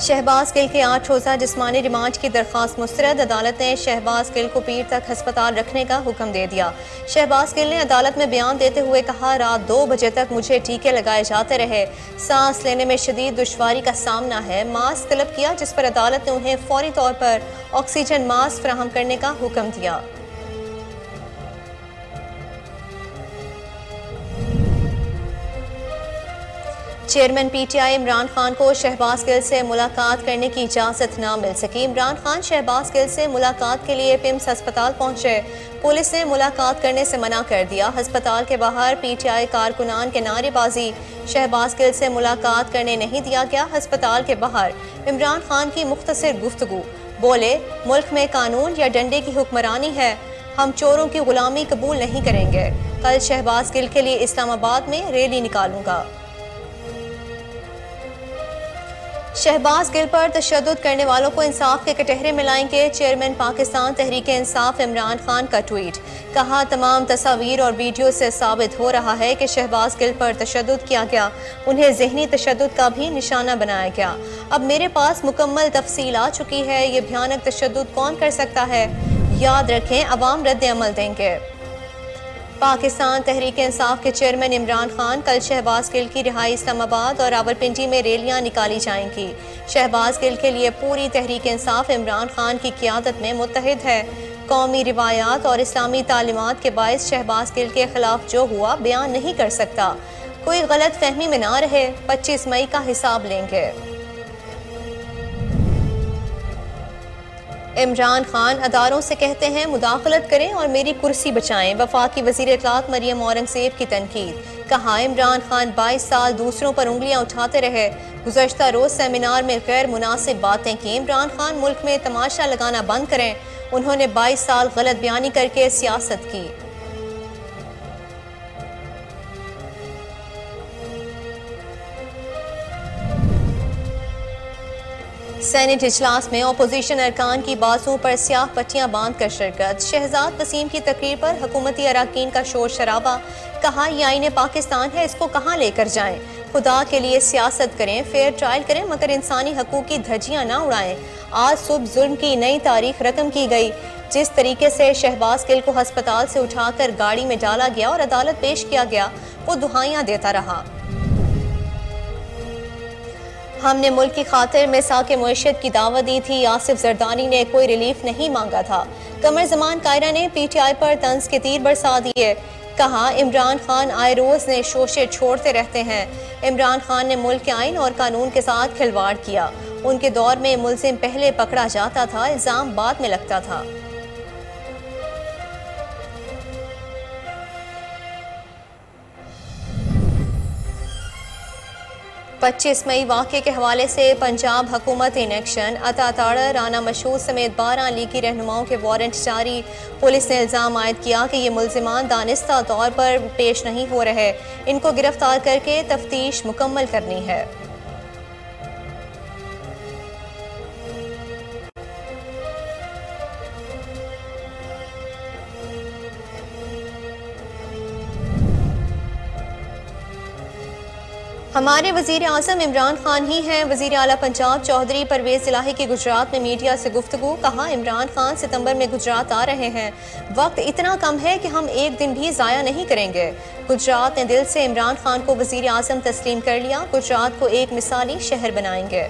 शहबाज गिल के 8 रोज़ा जिस्मानी रिमांड की दरख्वास्त मुस्तरद। अदालत ने शहबाज गिल को पीर तक हस्पताल रखने का हुक्म दे दिया। शहबाज गिल ने अदालत में बयान देते हुए कहा, रात 2 बजे तक मुझे टीके लगाए जाते रहे, सांस लेने में शदीद दुश्वारी का सामना है। मास्क तलब किया, जिस पर अदालत ने उन्हें फौरी तौर पर ऑक्सीजन मास्क फराहम करने का हुक्म दिया। चेयरमैन पीटीआई इमरान खान को शहबाज गिल से मुलाकात करने की इजाज़त ना मिल सकी। इमरान खान शहबाज गिल से मुलाकात के लिए पिम्स अस्पताल पहुंचे। पुलिस ने मुलाकात करने से मना कर दिया। अस्पताल के बाहर पीटीआई कारकुनान के नारेबाजी। शहबाज गिल से मुलाकात करने नहीं दिया गया। अस्पताल के बाहर इमरान खान की मुख्तसर गुफ्तगू। बोले, मुल्क में कानून या डंडे की हुक्मरानी है, हम चोरों की गुलामी कबूल नहीं करेंगे। कल शहबाज गिल के लिए इस्लामाबाद में रैली निकालूंगा। शहबाज गिल पर तशद्दुद करने वालों को इंसाफ के कटहरे में लाएंगे। चेयरमैन पाकिस्तान तहरीक इंसाफ इमरान खान का ट्वीट। कहा, तमाम तस्वीर और वीडियो से साबित हो रहा है कि शहबाज गिल पर तशद्दुद किया गया, उन्हें जहनी तशद्दुद का भी निशाना बनाया गया। अब मेरे पास मुकम्मल तफसील आ चुकी है, ये भयानक तशद्दुद कौन कर सकता है, याद रखें अवाम रद्द अमल देंगे। पाकिस्तान तहरीक इंसाफ के चेयरमैन इमरान खान कल शहबाज गिल की रिहाई इस्लामाबाद और रावलपिंडी में रैलियां निकाली जाएंगी। शहबाज गिल के लिए पूरी तहरीक इंसाफ इमरान खान की क़ियादत में मुत्तहिद है। कौमी रिवायात और इस्लामी तालीमात के बायस शहबाज गिल के खिलाफ जो हुआ बयान नहीं कर सकता। कोई गलत फहमी में ना रहे, 25 मई का हिसाब लेंगे। इमरान खान अदारों से कहते हैं मुदाखलत करें और मेरी कुर्सी बचाएं। वफाकी वज़ीर इत्तलात मरियम औरंगज़ेब की तनकीद। कहा, इमरान खान 22 साल दूसरों पर उंगलियां उठाते रहे, गुज़श्ता रोज़ सेमिनार में गैर मुनासिब बातें की। इमरान खान मुल्क में तमाशा लगाना बंद करें, उन्होंने 22 साल गलत बयानी करके सियासत की। सेनेट इजलास में अपोजिशन अरकान की बाजुओं पर स्याह पट्टियां बांध कर शिरकत। शहजाद वसीम की तकरीर पर हुकूमती अरकान का शोर शराबा। कहा, यह आईने पाकिस्तान है, इसको कहाँ लेकर जाएं। खुदा के लिए सियासत करें, फेयर ट्रायल करें, मगर इंसानी हकूक की धज्जियां ना उड़ाएं। आज सुबह जुल्म की नई तारीख रकम की गई। जिस तरीके से शहबाज गिल को अस्पताल से उठाकर गाड़ी में डाला गया और अदालत पेश किया गया, वो दुहाइयां देता रहा। हमने मुल्क की खातिर मिसाक मुईशत की दावत दी थी। आसिफ जरदानी ने कोई रिलीफ नहीं मांगा था। कमर जमान कायरा ने पीटीआई पर तंज के तीर बरसा दिए। कहा, इमरान खान आए रोज ने शोशे छोड़ते रहते हैं। इमरान खान ने मुल्क के आइन और कानून के साथ खिलवाड़ किया। उनके दौर में मुलजिम पहले पकड़ा जाता था, इल्जाम बाद में लगता था। 25 मई वाक़े के हवाले से पंजाब हुकूमत इन एक्शन। अता ताड़ा, राना मशहूद समेत 12 लीगी रहनुमाओं के वारंट जारी। पुलिस ने इल्ज़ाम आयद किया कि ये मुलजिमान दानिस्ता तौर पर पेश नहीं हो रहे, इनको गिरफ्तार करके तफ्तीश मुकम्मल करनी है। हमारे वज़ीर आज़म इमरान खान ही हैं। वज़ीर आला पंजाब चौधरी परवेज़ इलाही की गुजरात में मीडिया से गुफ्तगू। कहा, इमरान खान सितंबर में गुजरात आ रहे हैं, वक्त इतना कम है कि हम एक दिन भी ज़ाया नहीं करेंगे। गुजरात ने दिल से इमरान खान को वज़ीर आज़म तस्लीम कर लिया। गुजरात को एक मिसाली शहर बनाएंगे।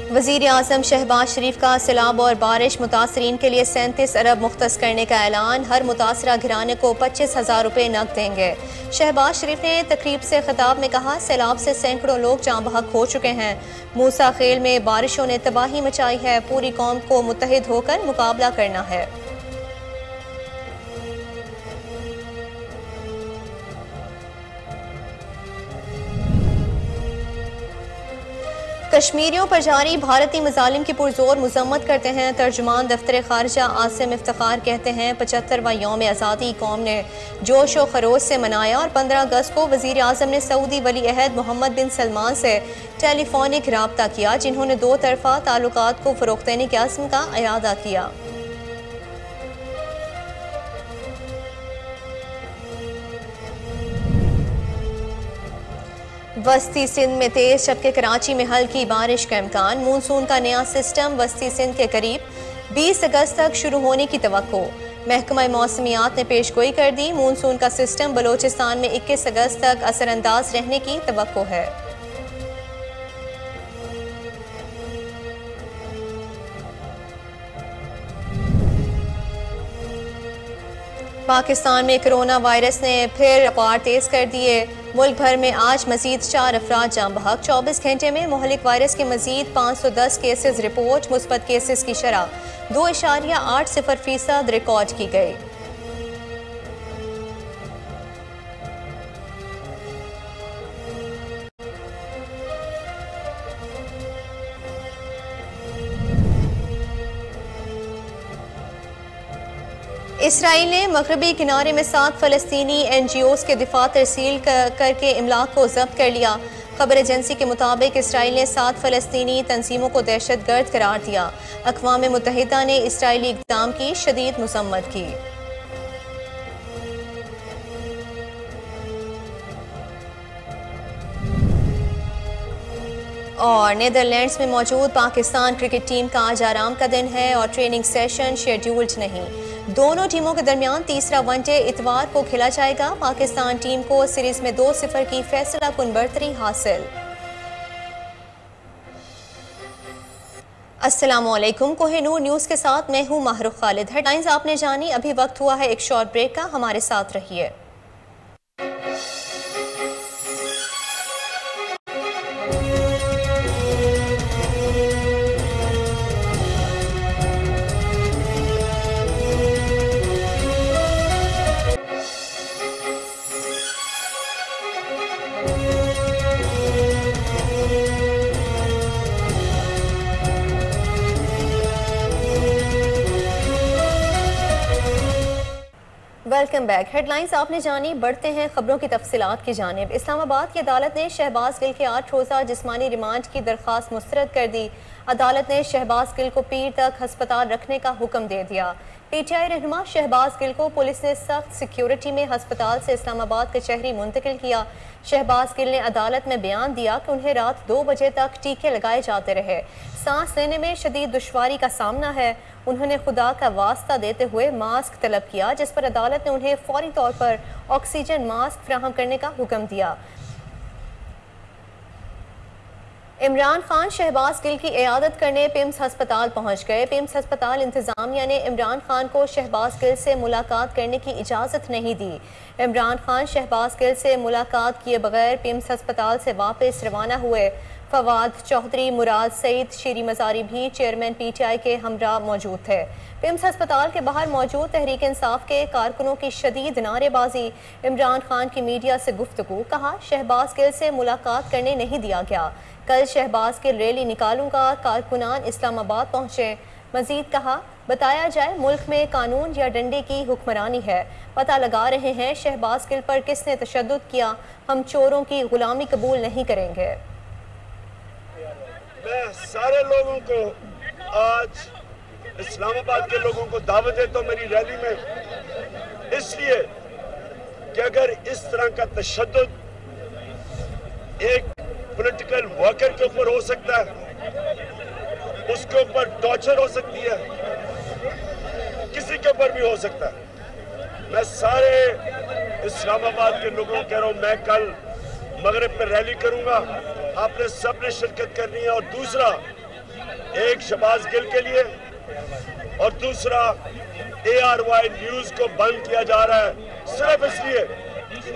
वज़ीर आज़म शहबाज शरीफ का सैलाब और बारिश मुतासरीन के लिए 37 अरब मुख्तस करने का ऐलान। हर मुतासरा घराने को 25,000 रुपये नकद देंगे। शहबाज शरीफ ने तकरीब से खिताब में कहा, सैलाब से सैकड़ों लोग जाँ बहक हो चुके हैं। मूसा खेल में बारिशों ने तबाही मचाई है। पूरी कौम को मुत्तहिद होकर मुकाबला करना है। कश्मीरियों पर जारी भारतीय मज़ालिम की पुरजोर मजम्मत करते हैं। तर्जुमान दफ्तर खारजा आसिम इफ्तिखार कहते हैं 75वां यौम आज़ादी कौम ने जोश व खरोश से मनाया और 15 अगस्त को वज़ीर आज़म ने सऊदी वली अहद मोहम्मद बिन सलमान से टेलीफोनिक रब्ता किया, जिन्होंने दो तरफ़ा ताल्लुकात को फ़रोग़ देने के अज़्म का इरादा किया। वस्ती सिंध में तेज, जबकि कराची में हल्की बारिश का इम्कान। मानसून का नया सिस्टम वस्ती सिंध के करीब 20 अगस्त तक शुरू होने की तवक्को। महकमा मौसमियात ने पेशगोई कर दी, मानसून का सिस्टम बलोचिस्तान में 21 अगस्त तक असरअंदाज रहने की तवक्को है। पाकिस्तान में कोरोना वायरस ने फिर रफ्तार तेज कर दिए। मुल्क भर में आज मजीद 4 अफराद जान बहक। 24 घंटे में मोहलिक वायरस के मजीद 510 केसेस रिपोर्ट। मुस्बत केसेस की शरह 2.80% रिकॉर्ड की गई। इसराइल ने मगरबी किनारे में 7 फ़लस्तीनी NGOs के दिफा तरसील करके इमलाक को जब्त कर लिया। खबर एजेंसी के मुताबिक इसराइल ने 7 फ़लस्तीनी तंजीमों को दहशतगर्द करार दिया। अक़वाम मुत्तहिदा ने इसराइली इक़दाम की शदीद मज़म्मत की। और नीदरलैंड्स में मौजूद पाकिस्तान क्रिकेट टीम का आज आराम का दिन है और ट्रेनिंग सेशन शेड्यूल्ड नहीं। दोनों टीमों के दरमियान तीसरा वनडे इतवार को खेला जाएगा। पाकिस्तान टीम को सीरीज में 2-0 की फैसला कुन बढ़तरी हासिल। अस्सलामुअलैकुम, कोहिनूर न्यूज़ के साथ मैं हूँ माहरुख खालिद। हेडलाइंस आपने जानी, अभी वक्त हुआ है एक शॉर्ट ब्रेक का, हमारे साथ रहिए। Welcome back. हेडलाइंस आपने जानी, बढ़ते हैं खबरों की तफसीलात की जानिब। इस्लामाबाद की अदालत ने शहबाज गिल के 8 रोज़ा जिस्मानी रिमांड की दरख्वास्त मुस्तरद कर दी। अदालत ने शहबाज गिल को पीर तक हस्पताल रखने का हुक्म दे दिया। PTI रहनुमा शहबाज गिल को पुलिस ने सख्त सिक्योरिटी में हस्पताल से इस्लामाबाद कचहरी मुंतकिल किया। शहबाज गिल ने अदालत में बयान दिया कि उन्हें रात 2 बजे तक टीके लगाए जाते रहे। सांस लेने में शदीद दुश्वारी का सामना है। उन्होंने खुदा का वास्ता देते हुए मास्क तलब किया, जिस पर अदालत ने उन्हें फौरी तौर पर ऑक्सीजन मास्क फराहम करने का हुक्म दिया। इमरान खान शहबाज गिल की इयादत करने पिम्स हस्पताल पहुंच गए। पिम्स हस्पताल इंतजामिया ने इमरान खान को शहबाज गिल से मुलाकात करने की इजाज़त नहीं दी। इमरान खान शहबाज गिल से मुलाकात किए बगैर पिम्स हस्पताल से वापस रवाना हुए। फवाद चौधरी, मुराद सईद, शीरी मजारी भी चेयरमैन PTI के हमरा मौजूद थे। पिम्स हस्पताल के बाहर मौजूद तहरीक इंसाफ के कारकुनों की शदीद नारेबाजी। इमरान खान की मीडिया से गुफ्तगू, कहा शहबाज गिल से मुलाकात करने नहीं दिया गया। कल शहबाज गिल रैली निकालूंगा। कारकुनान इस्लामाबाद पहुंचे। मजीद कहा, बताया जाए मुल्क में कानून या डंडे की हुक्मरानी है। पता लगा रहे हैं शहबाज गिल पर किसने तशद्दुद किया। हम चोरों की गुलामी कबूल नहीं करेंगे। मैं सारे लोगों को आज इस्लामाबाद के लोगों को दावत देता हूँ मेरी रैली में, इसलिए कि अगर इस तरह का तशद्दुद एक पॉलिटिकल वर्कर के ऊपर हो सकता है, उसके ऊपर टॉर्चर हो सकती है, किसी के ऊपर भी हो सकता है। मैं सारे इस्लामाबाद के लोगों को कह रहा हूँ, मैं कल मगरिब में रैली करूंगा, आपने सबने शिरकत करनी है। और दूसरा, एक शहबाज गिल के लिए और दूसरा ARY न्यूज को बंद किया जा रहा है सिर्फ इसलिए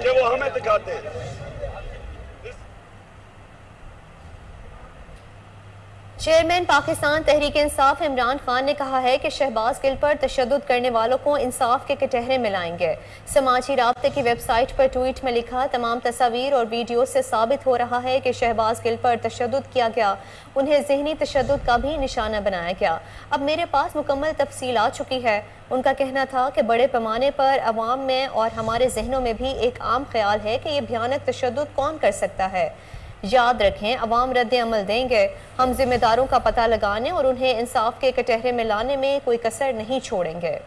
कि वो हमें दिखाते हैं। चेयरमैन पाकिस्तान तहरीक इंसाफ इमरान खान ने कहा है कि शहबाज गिल पर तशद्दुद करने वालों को इंसाफ के कटहरे मिलाएंगे। समाजी राब्ते की वेबसाइट पर ट्वीट में लिखा, तमाम तस्वीर और वीडियो से साबित हो रहा है कि शहबाज गिल पर तशद्दुद किया गया, उन्हें जहनी तशद्दुद का भी निशाना बनाया गया। अब मेरे पास मुकम्मल तफसील आ चुकी है। उनका कहना था कि बड़े पैमाने पर अवाम में और हमारे जहनों में भी एक आम ख्याल है कि यह भयानक तशद्दुद कौन कर सकता है। याद रखें, अवाम रद्द अमल देंगे। हम जिम्मेदारों का पता लगाने और उन्हें इंसाफ के कटहरे में लाने में कोई कसर नहीं छोड़ेंगे।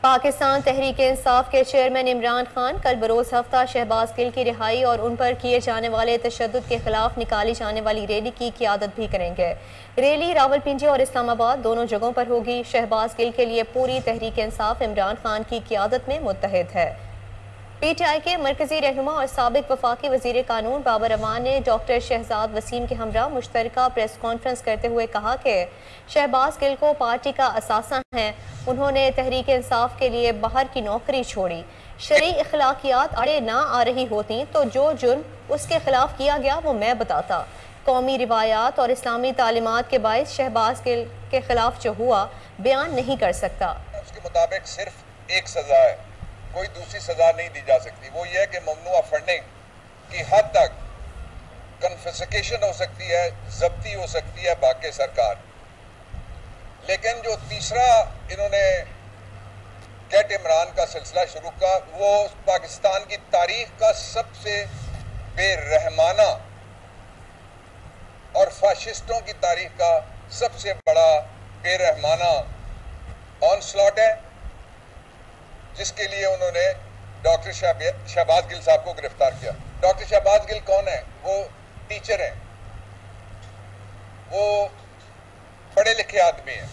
पाकिस्तान तहरीक इंसाफ के चेयरमैन इमरान खान कल बरोज हफ्ता शहबाज गिल की रिहाई और उन पर किए जाने वाले तशद्दुद के खिलाफ निकाली जाने वाली रैली की क़ियादत भी करेंगे। रैली रावलपिंडी और इस्लामाबाद दोनों जगहों पर होगी। शहबाज गिल के लिए पूरी तहरीक इंसाफ इमरान खान की क़ियादत में मुत्तहिद है। PTI के मरकजी रहनुमा और साबिक वफाकी वजीर कानून बाबर अमान ने डॉक्टर शहजाद वसीम के हमरा मुश्तरका प्रेस कॉन्फ्रेंस करते हुए कहा कि शहबाज गिल को पार्टी का असासा है। उन्होंने तहरीक इंसाफ के लिए बाहर की नौकरी छोड़ी। शरई अखलाकियात अड़े ना आ रही होती तो जो जुर्म उसके खिलाफ किया गया वो मैं बताता। कौमी रिवायात और इस्लामी तालीमात के बायस शहबाज गिल के खिलाफ जो हुआ बयान नहीं कर सकता। उसके मुताबिक सिर्फ एक सजा है, कोई दूसरी सजा नहीं दी जा सकती। वो ये है कि ममनुआ फंडिंग की हद तक कन्फिस्केशन हो सकती है, जब्ती हो सकती है बाकी सरकार। लेकिन जो तीसरा इन्होंने गेट इमरान का सिलसिला शुरू का, वो पाकिस्तान की तारीख का सबसे बेरहमाना और फाशिस्टों की तारीख का सबसे बड़ा बेरहमाना ऑनस्लॉट है, जिसके लिए उन्होंने डॉक्टर शहबाज गिल साहब को गिरफ्तार किया। डॉक्टर शहबाज गिल कौन है? वो टीचर हैं, वो पढ़े लिखे आदमी हैं।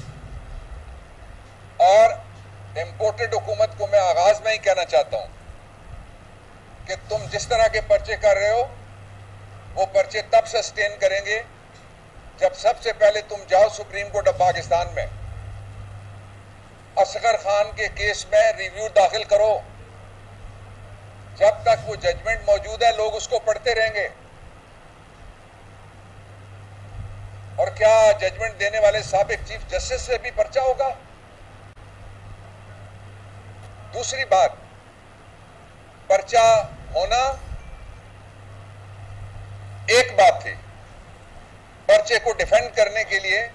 और इम्पोर्टेड हुकूमत को मैं आगाज में ही कहना चाहता हूं कि तुम जिस तरह के पर्चे कर रहे हो, वो पर्चे तब सस्टेन करेंगे जब सबसे पहले तुम जाओ सुप्रीम कोर्ट ऑफ पाकिस्तान में, असगर खान के केस में रिव्यू दाखिल करो। जब तक वो जजमेंट मौजूद है लोग उसको पढ़ते रहेंगे। और क्या जजमेंट देने वाले साबिक चीफ जस्टिस से भी पर्चा होगा? दूसरी बात, पर्चा होना एक बात थी, पर्चे को डिफेंड करने के लिए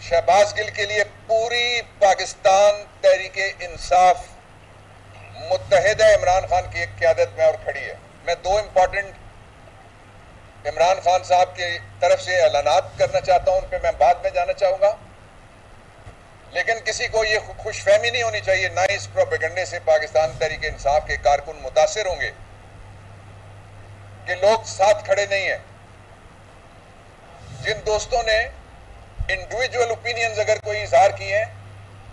शहबाज गिल के लिए पूरी पाकिस्तान तहरीके इंसाफ मुत्तहिद है इमरान खान की एक क़यादत में और खड़ी है। मैं दो इंपॉर्टेंट इमरान खान साहब की तरफ से ऐलानात करना चाहता हूं, उन पे मैं बाद में जाना चाहूंगा। लेकिन किसी को ये खुशफहमी नहीं होनी चाहिए, ना इस प्रोपेगेंडे से पाकिस्तान तहरीके इंसाफ के कारकुन मुतासिर होंगे कि लोग साथ खड़े नहीं हैं। जिन दोस्तों ने इंडिविजुअल ओपिनियंस अगर कोई इजहार किए हैं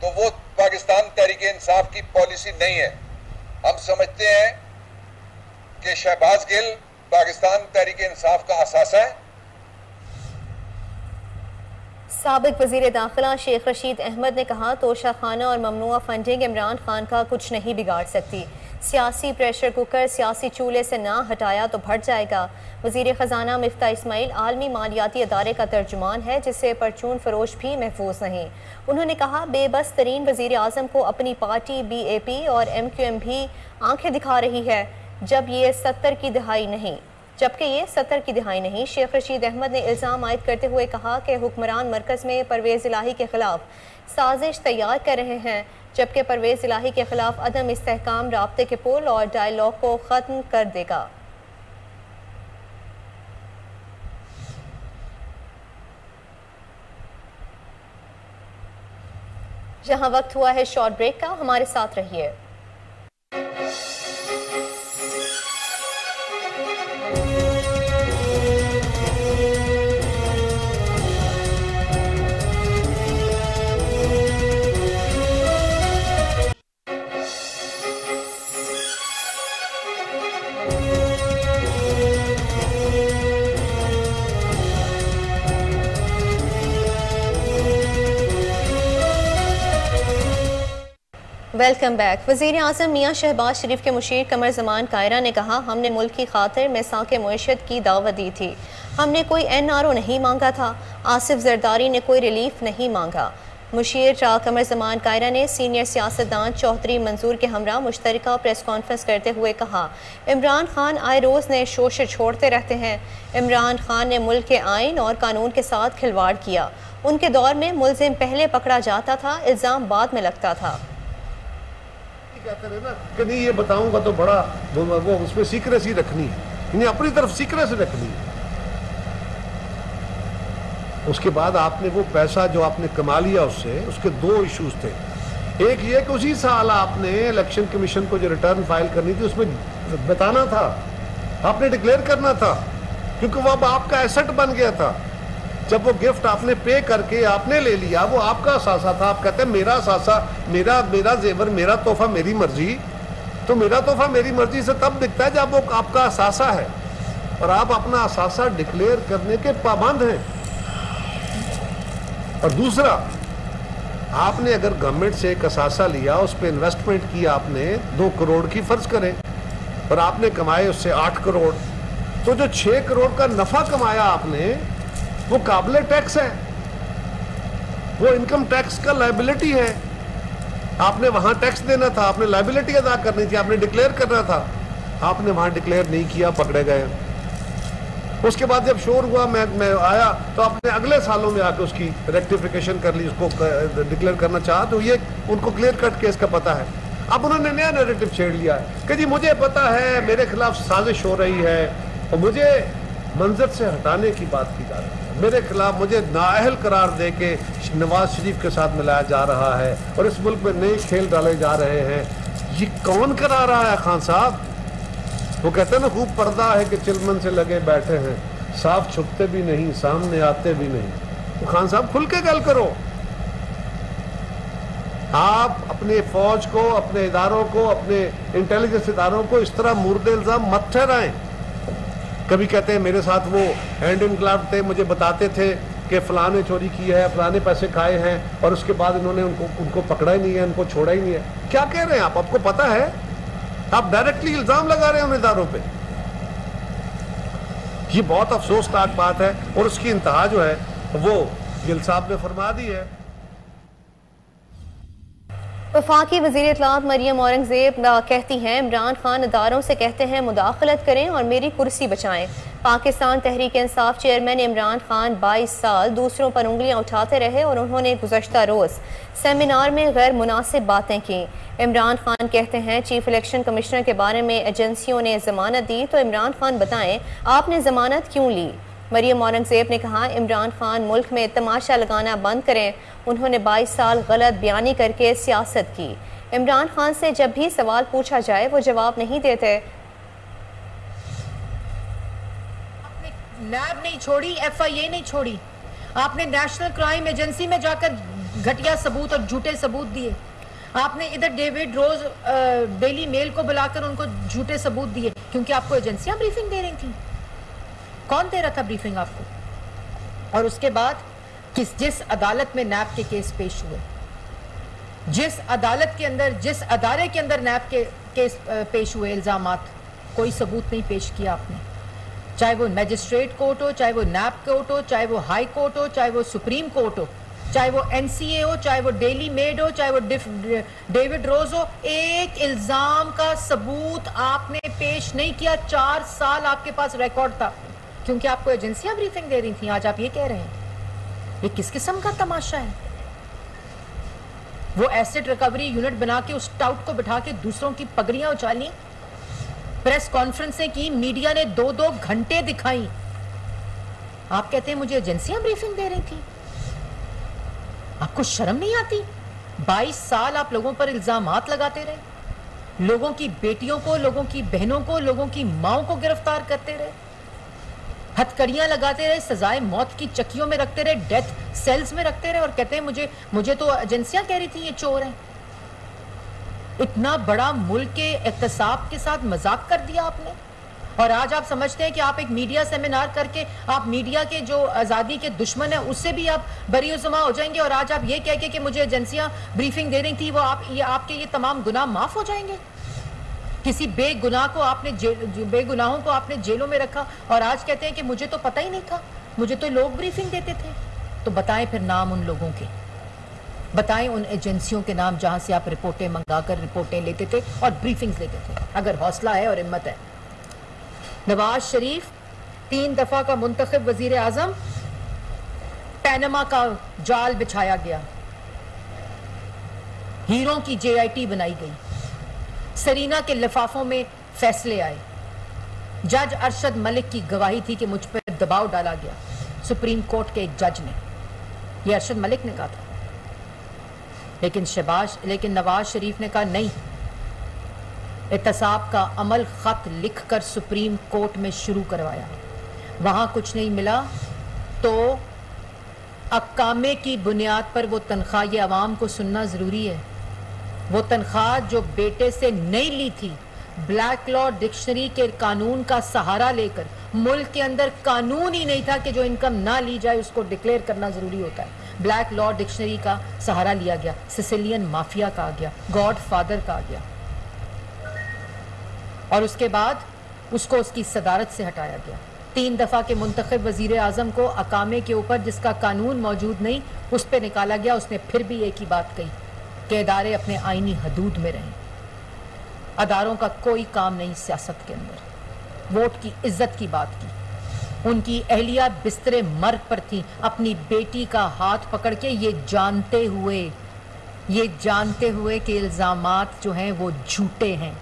तो वो पाकिस्तान तहरीके इंसाफ की पॉलिसी नहीं है। हम समझते हैं कि शहबाज गिल पाकिस्तान तहरीके इंसाफ का असासा है। साबिक वजीर दाखिला शेख रशीद अहमद ने कहा, तोशाखाना और ममनुआ फंडिंग इमरान खान का कुछ नहीं बिगाड़ सकती। सियासी प्रेशर कुकर सियासी चूल्हे से ना हटाया तो फट जाएगा। वजीर खजाना मिफ्ता इस्माइल आलमी मालियाती अदारे का तर्जुमान है, जिससे परचून फरोश भी महफूज नहीं। उन्होंने कहा, बेबस तरीन वजीर आजम को अपनी पार्टी BAP और MQM भी आंखें दिखा रही है, जबकि ये 70 की दिहाई नहीं। शेख रशीद अहमद ने इल्ज़ाम आयद करते हुए कहा कि हुक्मरान मरकज़ में परवेज़ इलाही के खिलाफ साजिश तैयार कर रहे हैं, जबकि परवेज़ इलाही के खिलाफ अदम इस्तेहकाम राब्ते के पुल और डायलॉग को ख़त्म कर देगा। जहां वक्त हुआ है शॉर्ट ब्रेक का, हमारे साथ रहिए। Welcome back. वज़ीर आज़म मियाँ शहबाज शरीफ के मुशीर कमर ज़मान कायरा ने कहा, हमने मुल्क की खातिर मिसाक मुईशत की दावत दी थी, हमने कोई NRO नहीं मांगा था, आसिफ जरदारी ने कोई रिलीफ नहीं मांगा। मुशीर कमर ज़मान कायरा ने सीनियर सियासतदान चौधरी मंजूर के हमरा मुश्तरका प्रेस कॉन्फ्रेंस करते हुए कहा, इमरान खान आए रोज़ नए शोशे छोड़ते रहते हैं। इमरान खान ने मुल्क के आइन और कानून के साथ खिलवाड़ किया। उनके दौर में मुलजिम पहले पकड़ा जाता था, इल्ज़ाम बाद में लगता था। कहते रहे ना कि नहीं ये बताऊंगा तो बड़ा वो उसमें सीक्रेसी रखनी है, नहीं अपनी तरफ सीक्रेसी रखनी है। उसके बाद आपने वो पैसा जो आपने कमा लिया उससे, उसके दो इश्यूज थे। एक ये कि उसी साल आपने इलेक्शन कमीशन को जो रिटर्न फाइल करनी थी उसमें बताना था, आपने डिक्लेयर करना था, क्योंकि वो अब आपका एसेट बन गया था। जब वो गिफ्ट आपने पे करके आपने ले लिया, वो आपका असासा था। आप कहते हैं मेरा असासा, मेरा जेवर, मेरा तोहफा मेरी मर्जी। तो मेरा तोहफा मेरी मर्जी से तब दिखता है जब वो आपका असासा है और आप अपना असासा डिक्लेयर करने के पाबंद हैं। और दूसरा, आपने अगर गवर्नमेंट से एक असासा लिया, उस पर इन्वेस्टमेंट किया आपने 2 करोड़ की, फर्ज करें, और आपने कमाए उससे 8 करोड़, तो जो 6 करोड़ का नफा कमाया आपने वो काबिले टैक्स है, वो इनकम टैक्स का लायबिलिटी है। आपने वहां टैक्स देना था, आपने लायबिलिटी अदा करनी थी, आपने डिक्लेयर करना था, आपने वहां डिक्लेयर नहीं किया, पकड़े गए। उसके बाद जब शोर हुआ, मैं आया तो आपने अगले सालों में आके उसकी रेक्टिफिकेशन कर ली, उसको डिक्लेयर करना चाहा, तो ये उनको क्लियर कट केस का पता है। अब उन्होंने नया नैरेटिव छेड़ लिया है कि जी मुझे पता है मेरे खिलाफ साजिश हो रही है और मुझे मंजर से हटाने की बात की जा रही है, मेरे खिलाफ मुझे नाअहल करार दे के नवाज शरीफ के साथ मिलाया जा रहा है और इस मुल्क में नए खेल डाले जा रहे हैं। ये कौन करा रहा है? खान साहब। वो कहते हैं ना, खूब पर्दा है कि चिलमन से लगे बैठे हैं, साफ छुपते भी नहीं, सामने आते भी नहीं। तो खान साहब खुल के गल करो। आप अपने फौज को, अपने इदारों को, अपने इंटेलिजेंस इदारों को इस तरह मुर्दे इल्जाम मत ठहराएं। कभी कहते हैं मेरे साथ वो हैंड इन ग्लव थे, मुझे बताते थे कि फलाने चोरी की है, फलाने पैसे खाए हैं, और उसके बाद इन्होंने उनको पकड़ा ही नहीं है, उनको छोड़ा ही नहीं है। क्या कह रहे हैं आप? आपको पता है? आप डायरेक्टली इल्जाम लगा रहे हैं उन इदारों पे। ये बहुत अफसोसनाक बात है और उसकी इंतहा जो है वो गिल साहब ने फरमा दी है। वफाकी वज़ीर इत्तलात मरियम औरंगज़ेब कहती हैं, इमरान खान इदारों से कहते हैं मुदाखलत करें और मेरी कुर्सी बचाएं। पाकिस्तान तहरीक इंसाफ चेयरमैन इमरान खान 22 साल दूसरों पर उंगलियां उठाते रहे और उन्होंने गुज़श्ता रोज़ सेमिनार में गैर मुनासिब बातें की। इमरान खान कहते हैं चीफ इलेक्शन कमिश्नर के बारे में एजेंसियों ने ज़मानत दी, तो इमरान खान बताएं आपने ज़मानत क्यों ली? मरियम औरंगज़ेब ने कहा, इमरान खान मुल्क में तमाशा लगाना बंद करें। उन्होंने 22 साल गलत बयानी करके सियासत की। इमरान खान से जब भी सवाल पूछा जाए वो जवाब नहीं देते। आपने लैब नहीं छोड़ी, FIA नहीं छोड़ी, आपने नेशनल क्राइम एजेंसी में जाकर घटिया सबूत और झूठे सबूत दिए। आपने इधर डेविड रोज डेली मेल को बुलाकर उनको झूठे सबूत दिए, क्योंकि आपको एजेंसियां ब्रीफिंग दे रही थी। कौन दे रहा था ब्रीफिंग आपको? और उसके बाद जिस अदालत में नैब के केस पेश हुए, जिस अदालत के अंदर, जिस अदारे के अंदर नैब के केस पेश हुए, इल्जामात, कोई सबूत नहीं पेश किया आपने। चाहे वो मैजिस्ट्रेट कोर्ट हो, चाहे वो नैब कोर्ट हो, चाहे वो हाई कोर्ट हो, चाहे वो सुप्रीम कोर्ट हो, चाहे वो NCA हो, चाहे वो डेली मेड हो, चाहे वो डेविड रोज हो, एक इल्जाम का सबूत आपने पेश नहीं किया। 4 साल आपके पास रिकॉर्ड था, क्योंकि आपको एजेंसियां ब्रीफिंग दे रही थी। आज आप ये कह रहे हैं, ये किस किस्म का तमाशा है? वो एसेट रिकवरी यूनिट बना के उस टाउट को बिठा के दूसरों की पगड़ियां उछाली, प्रेस कॉन्फ्रेंसें की, मीडिया ने 2-2 घंटे दिखाई। आप कहते हैं मुझे एजेंसियां ब्रीफिंग दे रही थी। आपको शर्म नहीं आती? 22 साल आप लोगों पर इल्जामात लगाते रहे, लोगों की बेटियों को, लोगों की बहनों को, लोगों की माओं को गिरफ्तार करते रहे, हथकड़ियां लगाते रहे, सजाए मौत की चक्कियों में रखते रहे, डेथ सेल्स में रखते रहे, और कहते हैं मुझे तो एजेंसियां कह रही थी ये चोर हैं। इतना बड़ा मुल्क के इक्तसाब के साथ मजाक कर दिया आपने। और आज आप समझते हैं कि आप एक मीडिया सेमिनार करके आप मीडिया के जो आज़ादी के दुश्मन है उससे भी आप बरीउज़्ज़मा हो जाएंगे, और आज आप ये कह के कि मुझे एजेंसियां ब्रीफिंग दे रही थी, वो आपके ये तमाम गुनाह माफ हो जाएंगे। किसी बेगुनाहों को आपने जेलों में रखा और आज कहते हैं कि मुझे तो पता ही नहीं था, मुझे तो लोग ब्रीफिंग देते थे। तो बताएं फिर नाम उन लोगों के, बताएं उन एजेंसियों के नाम जहां से आप रिपोर्टें मंगाकर रिपोर्टें लेते थे और ब्रीफिंग्स लेते थे, अगर हौसला है और हिम्मत है। नवाज शरीफ 3 दफा का मुंतखब वजीर आजम, पैनमा का जाल बिछाया गया, हीरों की JIT बनाई गई, सरीना के लिफाफों में फैसले आए, जज अरशद मलिक की गवाही थी कि मुझ पर दबाव डाला गया, सुप्रीम कोर्ट के एक जज ने, यह अरशद मलिक ने कहा था। लेकिन नवाज शरीफ ने कहा नहीं, एहतसाब का अमल खत लिखकर सुप्रीम कोर्ट में शुरू करवाया, वहां कुछ नहीं मिला तो अकामे की बुनियाद पर वो तनख्वाह, ये अवाम को सुनना जरूरी है, वो तनख्वाह जो बेटे से नहीं ली थी, ब्लैक लॉ डिक्शनरी के कानून का सहारा लेकर, मुल्क के अंदर कानून ही नहीं था कि जो इनकम ना ली जाए उसको डिक्लेयर करना जरूरी होता है, ब्लैक लॉ डिक्शनरी का सहारा लिया गया, सिसिलियन माफिया का आ गया, गॉड फादर का आ गया, और उसके बाद उसको उसकी सदारत से हटाया गया। 3 दफा के मुंतखब वजीर आजम को अकामे के ऊपर जिसका कानून मौजूद नहीं उस पर निकाला गया। उसने फिर भी एक ही बात कही कि इदारे अपने आईनी हदूद में रहें, अदारों का कोई काम नहीं सियासत के अंदर। वोट की इज्जत की बात की, उनकी अहलिया बिस्तरे मर्ग पर थी, अपनी बेटी का हाथ पकड़ के ये जानते हुए कि इल्जामात जो हैं वो झूठे हैं,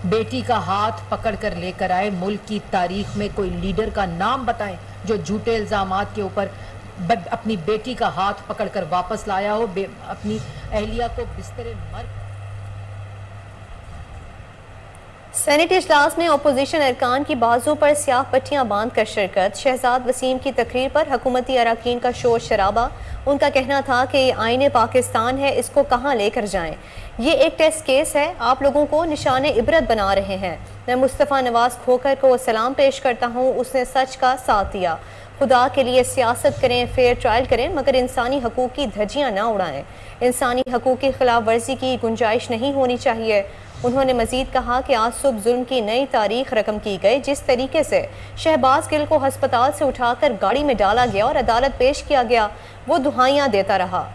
बेटी का हाथ पकड़ कर लेकर आए। मुल्क की तारीख में कोई लीडर का नाम बताएं जो झूठे इल्जामात के ऊपर अपनी बेटी का हाथ पकड़कर वापस लाया हो, अपनी अहलिया को बिस्तरे मर्ग। सेनेट इजलास में अपोजिशन अरकान की बाजू पर स्याह पट्टियां बांध कर शिरकत, शहजाद वसीम की तकरीर पर हुकूमती अरकान का शोर शराबा। उनका कहना था कि आईने पाकिस्तान है, इसको कहाँ लेकर जाएं, ये एक टेस्ट केस है, आप लोगों को निशाने इबरत बना रहे हैं। मैं मुस्तफ़ा नवाज खोकर को सलाम पेश करता हूँ, उसने सच का साथ दिया। खुदा के लिए सियासत करें, फेयर ट्रायल करें, मगर इंसानी हकूक़ की धज्जियाँ ना उड़ाएं। इंसानी हकूक़ की खिलाफ वर्जी की गुंजाइश नहीं होनी चाहिए। उन्होंने मजीद कहा कि आज सुबह जुल्म की नई तारीख रकम की गई। जिस तरीके से शहबाज गिल को हस्पताल से उठाकर गाड़ी में डाला गया और अदालत पेश किया गया, वो दुहाइयाँ देता रहा।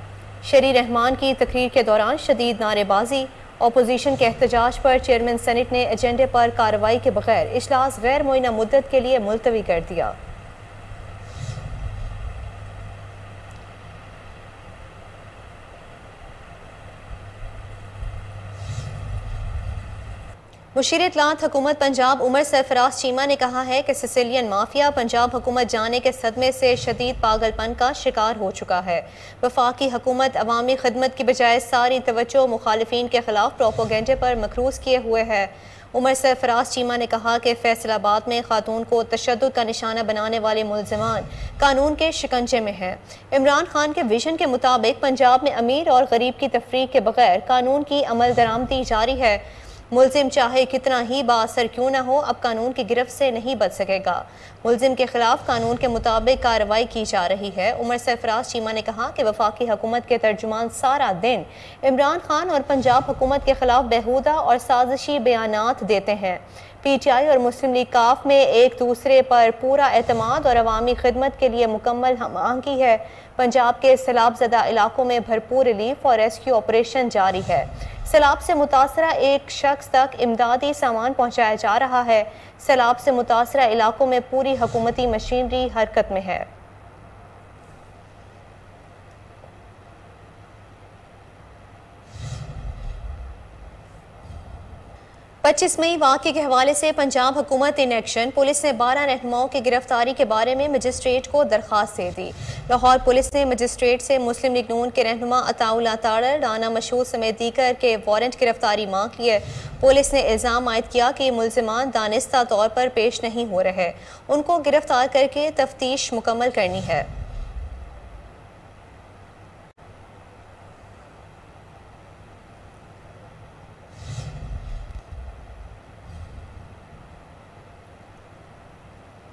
शरी रहमान की तकरीर के दौरान शदीद नारेबाजी। अपोजिशन के एहतजाज पर चेयरमैन सेनेट ने एजेंडे पर कार्रवाई के बगैर इजलास गैर मुइना मुद्दत के लिए मुलतवी कर दिया। मुशीर इत्तलात हुकूमत पंजाब उमर सरफराज चीमा ने कहा है कि सिसिलियन माफिया पंजाब हुकूमत जाने के सदमे से शदीद पागलपन का शिकार हो चुका है। वफाकी हुकूमत अवामी खिदमत की बजाय सारी तवज्जो मुखालिफिन के खिलाफ प्रोपोगेंडे पर मखरूज किए हुए है। उमर सरफराज चीमा ने कहा कि फैसलाबाद में खातून को तशद्दुद का निशाना बनाने वाले मुल्ज़िमान कानून के शिकंजे में हैं। इमरान खान के विजन के मुताबिक पंजाब में अमीर और गरीब की तफरीक के बगैर कानून की अमल दरामदी जारी है। मुल्जिम चाहे कितना ही बाअसर क्यों ना हो, अब कानून की गिरफ्त से नहीं बच सकेगा। मुल्जिम के खिलाफ कानून के मुताबिक कार्रवाई की जा रही है। उमर सरफराज चीमा ने कहा कि वफाकी हुकूमत के तर्जुमान सारा दिन इमरान खान और पंजाब हुकूमत के खिलाफ बेहूदा और साजिशी बयानात देते हैं। PTI और मुस्लिम लीग काफ में एक दूसरे पर पूरा एतमाद और अवामी खिदमत के लिए मुकम्मल हम आहंगी है। पंजाब के सैलाबज़दा इलाकों में भरपूर रिलीफ और रेस्क्यू ऑपरेशन जारी है। सैलाब से मुतासरा एक शख्स तक इमदादी सामान पहुँचाया जा रहा है। सैलाब से मुतासरा इलाकों में पूरी हुकूमती मशीनरी हरकत में है। 25 मई वाक़े के हवाले से पंजाब हुकूमत इन एक्शन। पुलिस ने 12 रहनुमाओं की गिरफ्तारी के बारे में मजिस्ट्रेट को दरख्वास्त दे दी। लाहौर पुलिस ने मजिस्ट्रेट से मुस्लिम लीग नून के रहनुमा अताउल्लाह तारड़, राना मशहूद समेत दीगर के वारंट गिरफ्तारी मांग लिए। पुलिस ने इल्ज़ाम आयद किया कि मुल्ज़िमान दानिस्ता तौर पर पेश नहीं हो रहे, उनको गिरफ्तार करके तफ्तीश मुकम्मल करनी है।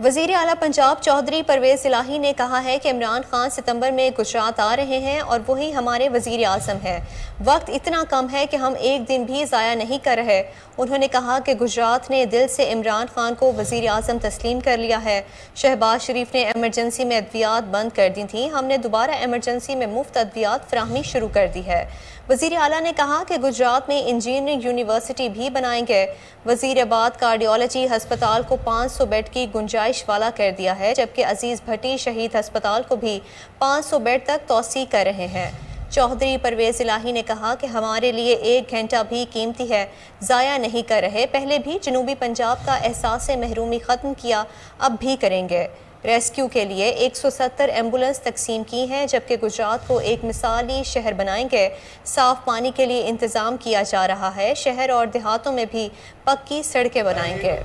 वज़ीर आला पंजाब चौधरी परवेज़ इलाही ने कहा है कि इमरान खान सितंबर में गुजरात आ रहे हैं और वही हमारे वज़ीर आज़म हैं। वक्त इतना कम है कि हम एक दिन भी ज़ाया नहीं कर रहे। उन्होंने कहा कि गुजरात ने दिल से इमरान खान को वज़ीर आज़म तस्लीम कर लिया है। शहबाज शरीफ ने एमरजेंसी में अद्वियात बंद कर दी थी, हमने दोबारा एमरजेंसी में मुफ्त अद्वियात फराहमी शुरू कर दी है। वज़ीर आला ने कहा कि गुजरात में इंजीनियरिंग यूनिवर्सिटी भी बनाएंगे। वज़ीराबाद कार्डियोलॉजी हस्पताल को 500 बेड की गुंजाइश वाला कर दिया है, जबकि अजीज़ भट्टी शहीद हस्पताल को भी 500 बेड तक तोसी कर रहे हैं। चौधरी परवेज़ इलाही ने कहा कि हमारे लिए 1 घंटा भी कीमती है, ज़ाया नहीं कर रहे। पहले भी जनूबी पंजाब का एहसास महरूमी ख़त्म किया, अब भी करेंगे। रेस्क्यू के लिए 170 एम्बुलेंस तकसीम की हैं, जबकि गुजरात को एक मिसाली शहर बनाएंगे। साफ पानी के लिए इंतज़ाम किया जा रहा है। शहर और देहातों में भी पक्की सड़कें बनाएंगे।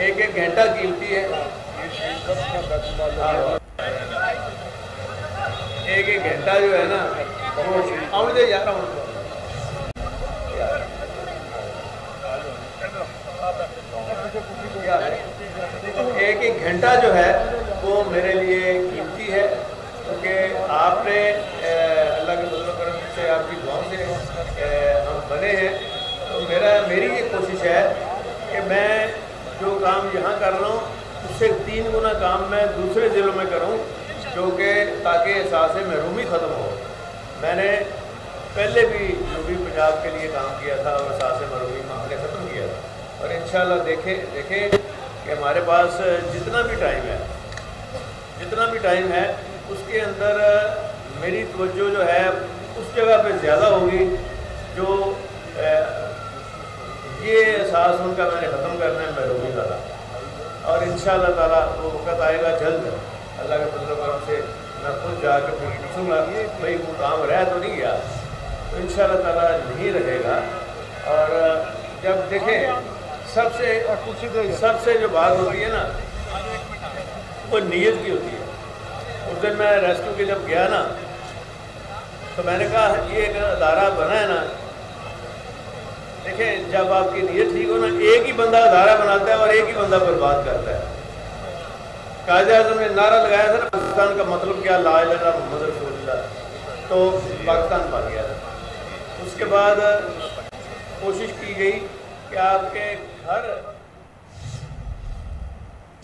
एक घंटा कीमती है, एक घंटा जो है ना आउट दे जा रहा हूँ। एक घंटा जो है वो मेरे लिए कीमती है, क्योंकि आपने अल्लाह के फज़ल व करम से, आपकी दुआओं से हम बने हैं। तो मेरी ये कोशिश है कि मैं जो काम यहाँ कर रहा हूँ उससे 3 गुना काम मैं दूसरे ज़िलों में करूँ, जो कि ताकि एहसास महरूमी ख़त्म हो। मैंने पहले भी जनूबी पंजाब के लिए काम किया था और एहसास महरूमी मामले ख़त्म किया था, और इंशाल्लाह देखें कि हमारे पास जितना भी टाइम है उसके अंदर मेरी तवज्जो जो है उस जगह पे ज़्यादा होगी जो ये एहसास उनका मैंने ख़त्म करना है महरूमी वाला। और इंशाअल्लाह ताला वो वक़्त आएगा जल्द, अल्लाह के फज़ल व करम से मैं खुद जाकर फिर पूछूँगा भाई वो काम रह तो नहीं गया, तो इंशाअल्लाह ताला नहीं रहेगा। और जब देखें सबसे जो बात होती है ना वो नीयत की होती है। उस दिन मैं रेस्क्यू के जब गया ना तो मैंने कहा ये एक अदारा बना है ना, देखें जब आपकी नीयत ठीक हो ना, एक ही बंदा अदारा बनाता है और एक ही बंदा बर्बाद करता है। कायदे आज़म ने नारा लगाया था ना, पाकिस्तान का मतलब क्या, ला इलाहा इल्लल्लाह मुहम्मद रसूलुल्लाह, तो पाकिस्तान बन गया था। उसके बाद कोशिश की गई कि आपके घर।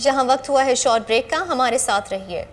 यहाँ वक्त हुआ है शॉर्ट ब्रेक का, हमारे साथ रहिए।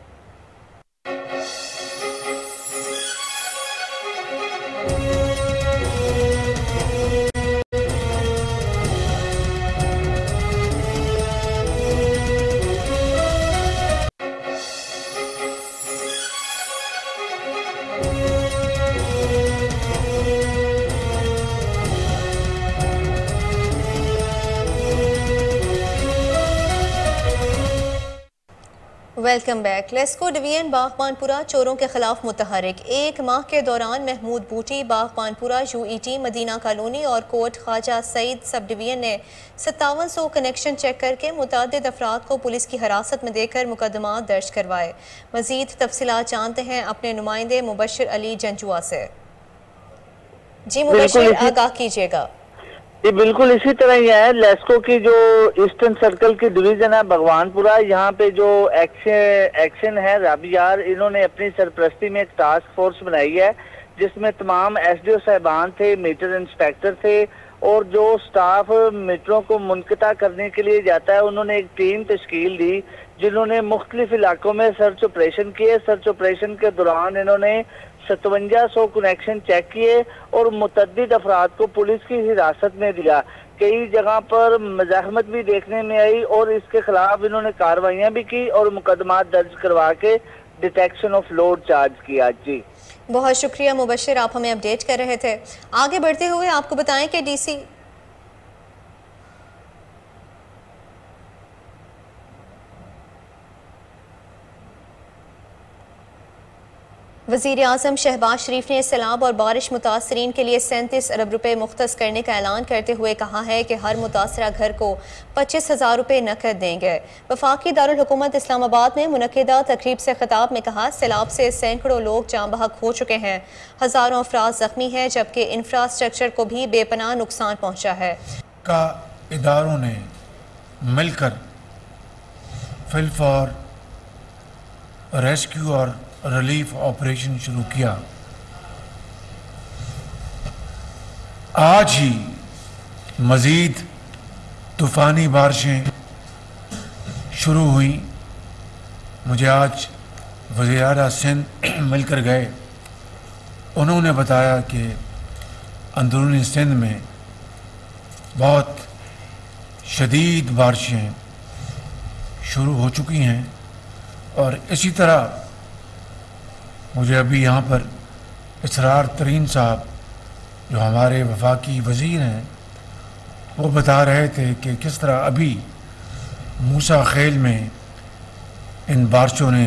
Welcome back. LESCO division Baghbanpura चोरों के खिलाफ मुतहरिक। 1 माह के दौरान महमूद बूटी, बागबानपुरा, यूईटी, मदीना कॉलोनी और कोट ख्वाजा सईद सब डिवीजन ने 5700 कनेक्शन चेक करके मुतअद्दिद अफराद को पुलिस की हिरासत में देकर मुकदमा दर्ज करवाए। मजीद तफसीलात जानते हैं अपने नुमाइंदे मुबश्शिर अली जंजुआ से। जी मुबश्शिर, आगाह कीजिएगा। ये बिल्कुल इसी तरह ही है। लेस्को की जो ईस्टर्न सर्कल की डिवीजन है भगवानपुरा, यहाँ पे जो एक्शन है राबियार, इन्होंने अपनी सरपरस्ती में एक टास्क फोर्स बनाई है जिसमें तमाम एसडीओ साहबान थे, मीटर इंस्पेक्टर थे, और जो स्टाफ मीटरों को मुनक़ता करने के लिए जाता है उन्होंने एक टीम तश्कील दी जिन्होंने मुख्तलिफ इलाकों में सर्च ऑपरेशन किए। सर्च ऑपरेशन के दौरान इन्होंने 5700 कनेक्शन चेक किए और मुतअद्दिद अफराद को पुलिस की हिरासत में दिया। कई जगह पर मज़ाहमत भी देखने में आई और इसके खिलाफ इन्होंने कार्रवाइयाँ भी की और मुकदमा दर्ज करवा के डिटेक्शन ऑफ लोड चार्ज किया। जी बहुत शुक्रिया मुबश्शिर, आप हमें अपडेट कर रहे थे। आगे बढ़ते हुए आपको बताएं कि डीसी वज़ीर आज़म शहबाज शरीफ ने सैलाब और बारिश मुतासरीन के लिए 37 अरब रुपए मुख्तस करने का ऐलान करते हुए कहा है कि हर मुतासरा घर को 25,000 रुपए नकद देंगे। वफाकी दारुल हुकूमत इस्लामाबाद में मुनक़िदा तकरीब से खिताब में कहा, सैलाब से सैकड़ों लोग जाँ बहक हो चुके हैं, हज़ारों अफराद जख्मी हैं, जबकि इंफ्रास्ट्रक्चर को भी बेपनाह नुकसान पहुँचा है। का इदारों ने मिलकर फिल्म फॉर रेस्क्यू और रिलीफ ऑपरेशन शुरू किया। आज ही मज़ीद तूफ़ानी बारिशें शुरू हुई। मुझे आज वज़ीर आला सिंध मिलकर गए। उन्होंने बताया कि अंदरूनी सिंध में बहुत शदीद बारिशें शुरू हो चुकी हैं और इसी तरह मुझे अभी यहाँ पर इसरार तरीन साहब जो हमारे वफाकी वज़ीर हैं वो बता रहे थे कि किस तरह अभी मूसा खेल में इन बारिशों ने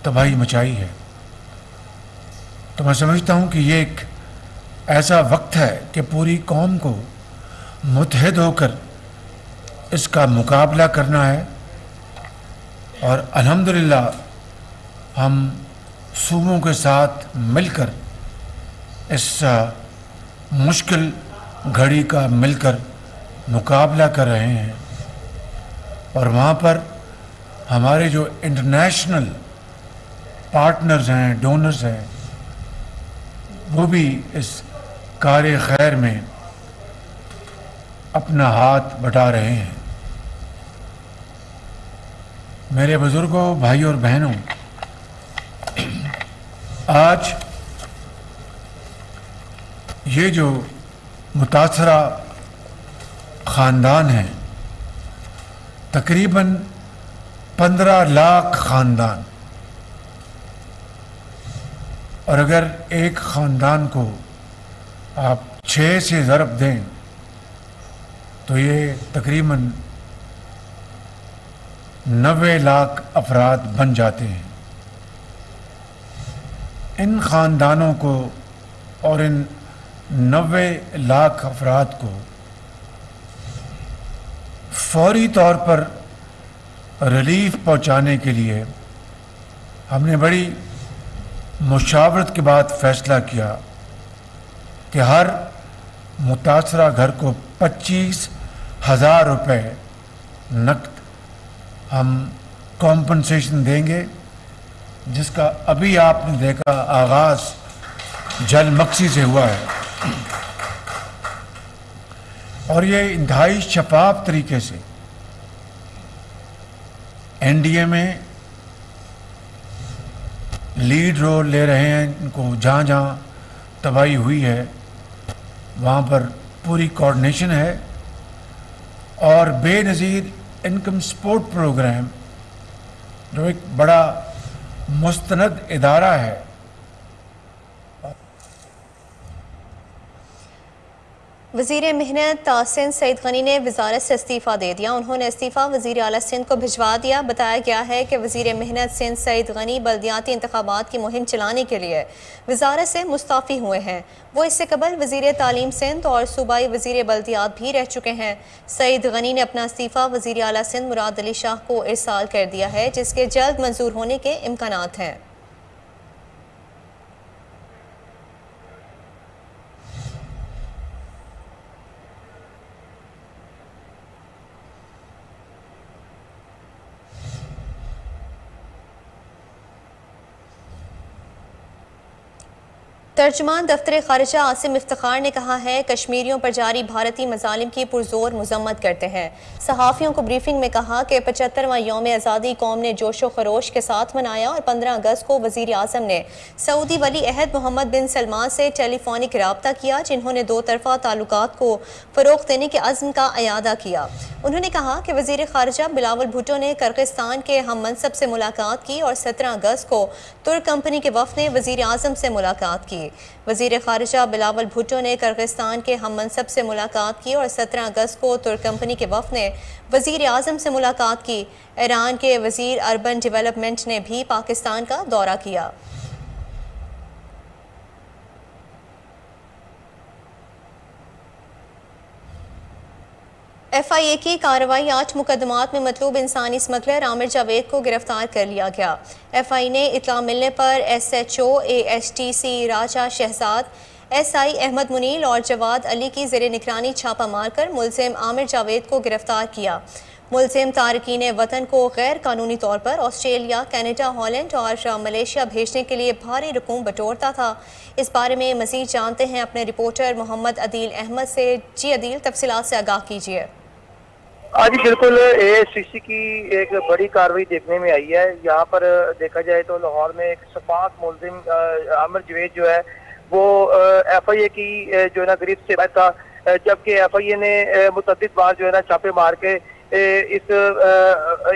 तबाही मचाई है। तो मैं समझता हूँ कि ये एक ऐसा वक्त है कि पूरी कौम को मुत्तहिद होकर इसका मुकाबला करना है और अल्हम्दुलिल्लाह हम सूबों के साथ मिलकर इस मुश्किल घड़ी का मिलकर मुकाबला कर रहे हैं और वहाँ पर हमारे जो इंटरनेशनल पार्टनर्स हैं, डोनर्स हैं, वो भी इस कार्य खैर में अपना हाथ बटा रहे हैं। मेरे बुजुर्गों, भाइयों और बहनों, आज ये जो मुतासरा ख़ानदान है, तकरीबन 15 लाख ख़ानदान, और अगर एक ख़ानदान को आप 6 से ज़रब दें तो ये तकरीबन 90 लाख अफराद बन जाते हैं। इन ख़ानदानों को और इन 90 लाख अफराद को फौरी तौर पर रिलीफ पहुंचाने के लिए हमने बड़ी मुशावरत के बाद फैसला किया कि हर मुतासरा घर को 25,000 रुपये नकद हम कॉम्पनसेशन देंगे, जिसका अभी आपने देखा आगाज़ जल मक्सी से हुआ है और ये इंतहाई शफाफ तरीके से एनडीए में लीड रोल ले रहे हैं। इनको जहाँ जहाँ तबाही हुई है वहाँ पर पूरी कोऑर्डिनेशन है और बेनज़ीर इनकम सपोर्ट प्रोग्राम जो एक बड़ा मुस्तनद इदारा है। वज़ीर मेहनत सिंध सईद गनी ने वजारत से इस्तीफ़ा दे दिया। उन्होंने इस्तीफ़ा वज़ीर आला सिंध को भिजवा दिया। बताया गया है कि वज़ीर मेहनत सिंध सईद गनी बल्दियाती इंतखाबात की मुहिम चलाने के लिए वजारत से मुस्ताफ़ी हुए हैं। वो इससे कबल वज़ीर तालीम सिंध और सूबाई वज़ीर बल्दियात भी रह चुके हैं। सईद गनी ने अपना इस्तीफ़ा वज़ीर आला सिंध मुराद अली शाह को इरसाल कर दिया है, जिसके जल्द मंजूर होने के इम्कानात हैं। तर्जुमान दफ्तर खारिजा आसिम इफ्तिखार ने कहा है, कश्मीरियों पर जारी भारतीय मजालिम की पुरजोर मजम्मत करते हैं। सहाफ़ियों को ब्रीफिंग में कहा कि 75वां यौम आज़ादी कौम ने जोशो खरोश के साथ मनाया और 15 अगस्त को वज़ीर आज़म ने सऊदी वली अहद मोहम्मद बिन सलमान से टेलीफोनिक रब्ता किया, जिन्होंने दो तरफ़ा ताल्लुकात को फ़रोग़ देने के अज़्म का अयादा किया। उन्होंने कहा कि वज़ीर ख़ारिजा बिलावल भुट्टो ने किर्गिस्तान के हम मनसब से मुलाकात की और 17 अगस्त को तुर्क कंपनी के वफ़द ने वज़ीर आज़म से मुलाकात की। वज़ीर ख़ारिजा बिलावल भुट्टो ने किर्गिस्तान के हम मनसब से मुलाकात की और 17 अगस्त को तुर्क कंपनी के वफ़द ने वज़ीर आज़म से मुलाकात की। ईरान के वज़ीर अर्बन डेवलपमेंट ने भी पाकिस्तान का दौरा किया। FIA की कार्रवाई 8 मुकदमात में मतलूब इंसानी स्मगलर आमिर जावेद को गिरफ्तार कर लिया गया। FIA ने इतला मिलने पर SHO ASTC राजा शहजाद SI अहमद मुनील और जवाद अली की ज़ेरे निगरानी छापा मारकर मुलजिम आमिर जावेद को गिरफ्तार किया। मुलजिम तारकीन वतन को गैर कानूनी तौर पर ऑस्ट्रेलिया, कनाडा, हॉलैंड और मलेशिया भेजने के लिए भारी रकूम बटोरता था। इस बारे में मज़ीद जानते हैं अपने रिपोर्टर मोहम्मद अदील अहमद से। जी अदील, तफसीलात से आगाह कीजिए। आज बिल्कुल AICC की एक बड़ी कार्रवाई देखने में आई है। यहाँ पर देखा जाए तो लाहौर में एक शफाक मुलजिम आमिर जावेद जो है वो FIA की जो है ना गिरफ्त से था, जबकि FIA ने मुतअद्दिद बार जो है ना छापे मार के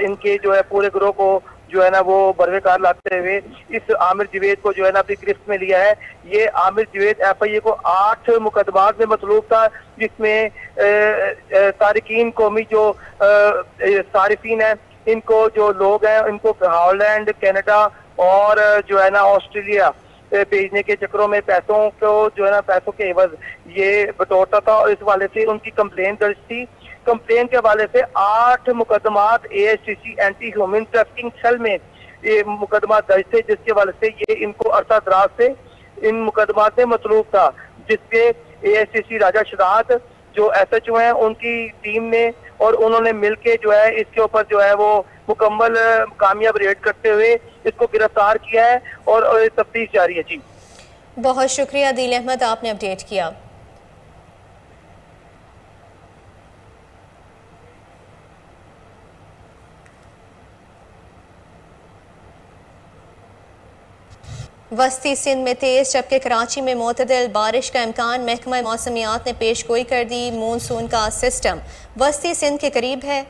इनके जो है पूरे गिरोह को जो है ना वो बरवेकार लाते हुए इस आमिर जावेद को जो है ना अपनी गिरफ्त में लिया है। ये आमिर जावेद FIA को 8 मुकदमात में मतलूब था, जिसमें तारिकीन कौमी जो सारिफीन है, इनको जो लोग हैं इनको हॉलैंड, कनाडा और जो है ना ऑस्ट्रेलिया भेजने के चक्करों में पैसों को जो है ना पैसों के एवज ये बटोरता था और इस वाले से उनकी कंप्लेन दर्ज थी। कंप्लेन के हवाले से 8 मुकदमात AICC anti human trafficking cell में ये मुकदमा दर्ज थे, जिसके हवाले से ये इनको अरसा दराज से इन मुकदमात में मतलूब था, जिसके AICC राजा शरात जो SHO हैं उनकी टीम ने और उन्होंने मिलके जो है इसके ऊपर जो है वो मुकम्मल कामयाब रेड करते हुए इसको गिरफ्तार किया है और तफ्तीश जारी है। जी बहुत शुक्रिया अदील अहमद, आपने अपडेट किया। वस्ती सिंध में तेज जबकि कराची में मोतदिल बारिश का इम्कान। महकमा मौसमियात ने पेशगोई कर दी, मानसून का सिस्टम वस्ती सिंध के करीब है।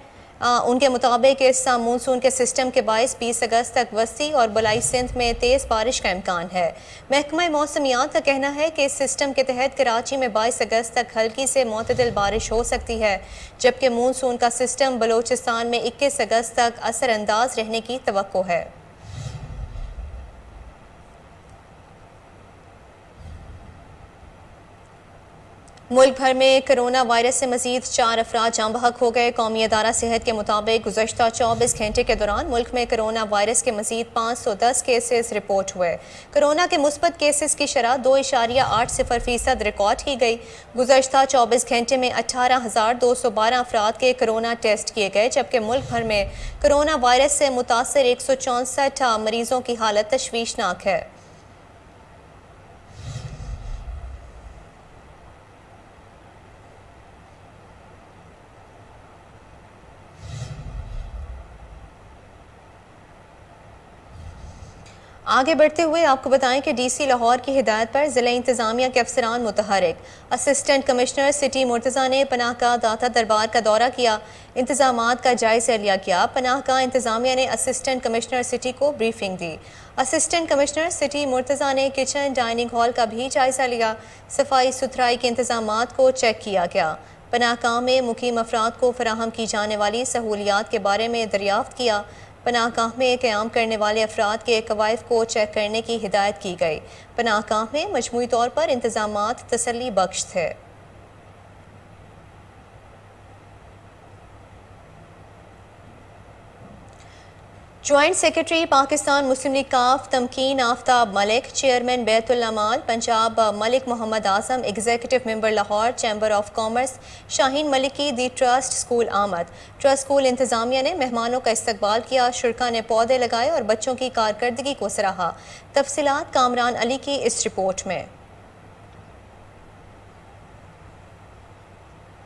उनके मुताबिक इस मानसून के सिस्टम के बायस 20 अगस्त तक वस्ती और बलाई सिंध में तेज़ बारिश का इम्कान है। महकमा मौसमियात का कहना है कि इस सिस्टम के तहत कराची में 22 अगस्त तक हल्की से मोतदिल बारिश हो सकती है, जबकि मानसून का सिस्टम बलोचिस्तान में 21 अगस्त तक असरअंदाज रहने की तवक्को है। मुल्क भर में कोरोना वायरस से मजीद 4 अफराद जाँ बहक हो गए। कौमी अदारा सेहत के मुताबिक गुज़श्ता 24 घंटे के दौरान मुल्क में कोरोना वायरस के मजीद 510 केसेस रिपोर्ट हुए। कोरोना के मुस्बत केसेस की शरह 2.80% रिकॉर्ड की गई। गुज़श्ता 24 घंटे में 18,212 अफराद के कोरोना टेस्ट किए गए, जबकि मुल्क भर में कोरोना वायरस से मुतासर 164 मरीजों की हालत तशवीशनाक है। आगे बढ़ते हुए आपको बताएं कि DC लाहौर की हिदायत पर ज़िला इंतज़ामिया के अफसरान मुतहरिक। असिस्टेंट कमिश्नर सिटी मुर्तज़ा ने पनाह का दाता दरबार का दौरा किया, इंतज़ामात का जायज़ा लिया गया। पनाह का इंतज़ामिया ने असिस्टेंट कमिश्नर सिटी को ब्रीफिंग दी। असिस्टेंट कमिश्नर सिटी मुर्तज़ा ने किचन डाइनिंग हॉल का भी जायज़ा लिया। सफाई सुथराई के इंतज़ामात को चेक किया गया। पनाहगाह में मुकीम अफराद को फराहम की जाने वाली सहूलियात के बारे में दरियाफ्त किया। पनाहगाह में क़याम करने वाले अफराद के कवायद को चेक करने की हिदायत की गई। पनाहगाह में मजमूई तौर पर इंतज़ामात तसल्ली बख्श थे। ज्वाइंट सेक्रेटरी पाकिस्तान मुस्लिम लीग काफ Tamkeen Aftab Malik, chairman Baitul Maal Punjab Malik Mohammad Azam, executive member Lahore chamber of commerce Shaheen Malik की दी ट्रस्ट स्कूल आमद। ट्रस्ट स्कूल इंतजामिया ने मेहमानों का इस्तकबाल किया, शुरका ने पौधे लगाए और बच्चों की कारकर्दगी को सराहा। तफसीलात कामरान अली की इस रिपोर्ट में।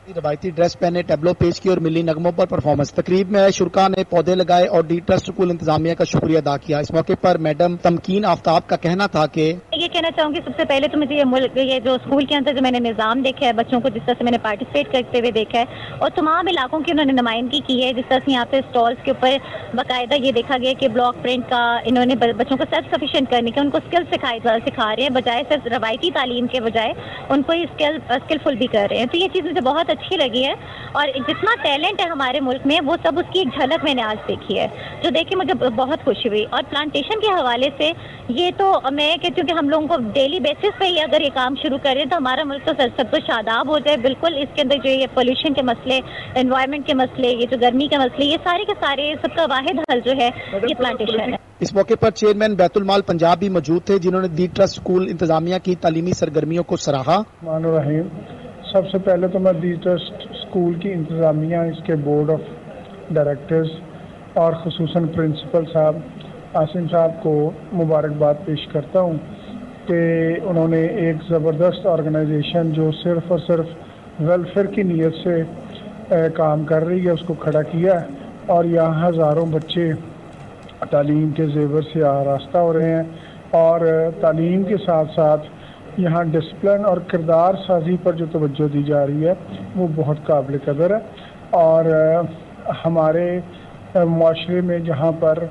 रवायती ड्रेस पहने टैबलो पेश की और मिली नगमों पर परफॉर्मेंस। तकरीब में शुरका ने पौधे लगाए और डी ट्रस्ट स्कूल इंतजामिया का शुक्रिया अदा किया। इस मौके पर मैडम तमकीन आफ्ताब का कहना था कि ये कहना चाहूंगी, सबसे पहले तो मुझे ये जो स्कूल के अंदर जो मैंने निज़ाम देखा है, बच्चों को जिस तरह से मैंने पार्टिसिपेट करते हुए देखा है और तमाम इलाकों की उन्होंने नुमाइंदगी की है। जिस तरह से यहाँ पे स्टॉल्स के ऊपर बाकायदा ये देखा गया कि ब्लॉक प्रिंट का इन्होंने बच्चों को सेल्फ सफिशिएंट करने के, उनको स्किल सिखा रहे हैं, बजाय सिर्फ रवायती तालीम के बजाय उनको स्किलफुल भी कर रहे हैं। तो ये चीज़ मुझे बहुत अच्छी लगी है और जितना टैलेंट है हमारे मुल्क में वो सब उसकी एक झलक मैंने आज देखी है, जो देख के मुझे बहुत खुशी हुई। और प्लांटेशन के हवाले से ये तो मैं कहती हूँ कि हम हम लोगों को डेली बेसिस पे ही अगर ये काम शुरू करें तो हमारा मुल्क तो सब कुछ शादाब हो जाए। बिल्कुल इसके अंदर जो ये पोल्यूशन के मसले, एनवायरनमेंट के मसले, ये जो गर्मी के मसले, ये सारे के सारे सबका वाहिद हल जो है ये प्लांटेशन है। इस मौके पर चेयरमैन बैतुल माल पंजाब भी मौजूद थे, जिन्होंने दी ट्रस्ट स्कूल इंतजामिया की तालीमी सरगर्मियों को सराहा। रहीम, सबसे पहले तो मैं दी ट्रस्ट स्कूल की इंतजामिया, इसके बोर्ड ऑफ डायरेक्टर्स और खुसूसन प्रिंसिपल साहब आसिम साहब को मुबारकबाद पेश करता हूँ कि उन्होंने एक ज़बरदस्त ऑर्गेनाइजेशन जो सिर्फ़ और सिर्फ वेलफेयर की नीयत से काम कर रही है उसको खड़ा किया और यहाँ हज़ारों बच्चे तालीम के ज़ेवर से आरास्ता हो रहे हैं और तालीम के साथ साथ यहाँ डिसिप्लिन और किरदार साजी पर जो तवज्जो दी जा रही है वो बहुत काबिल कदर है। और हमारे माशरे में जहाँ पर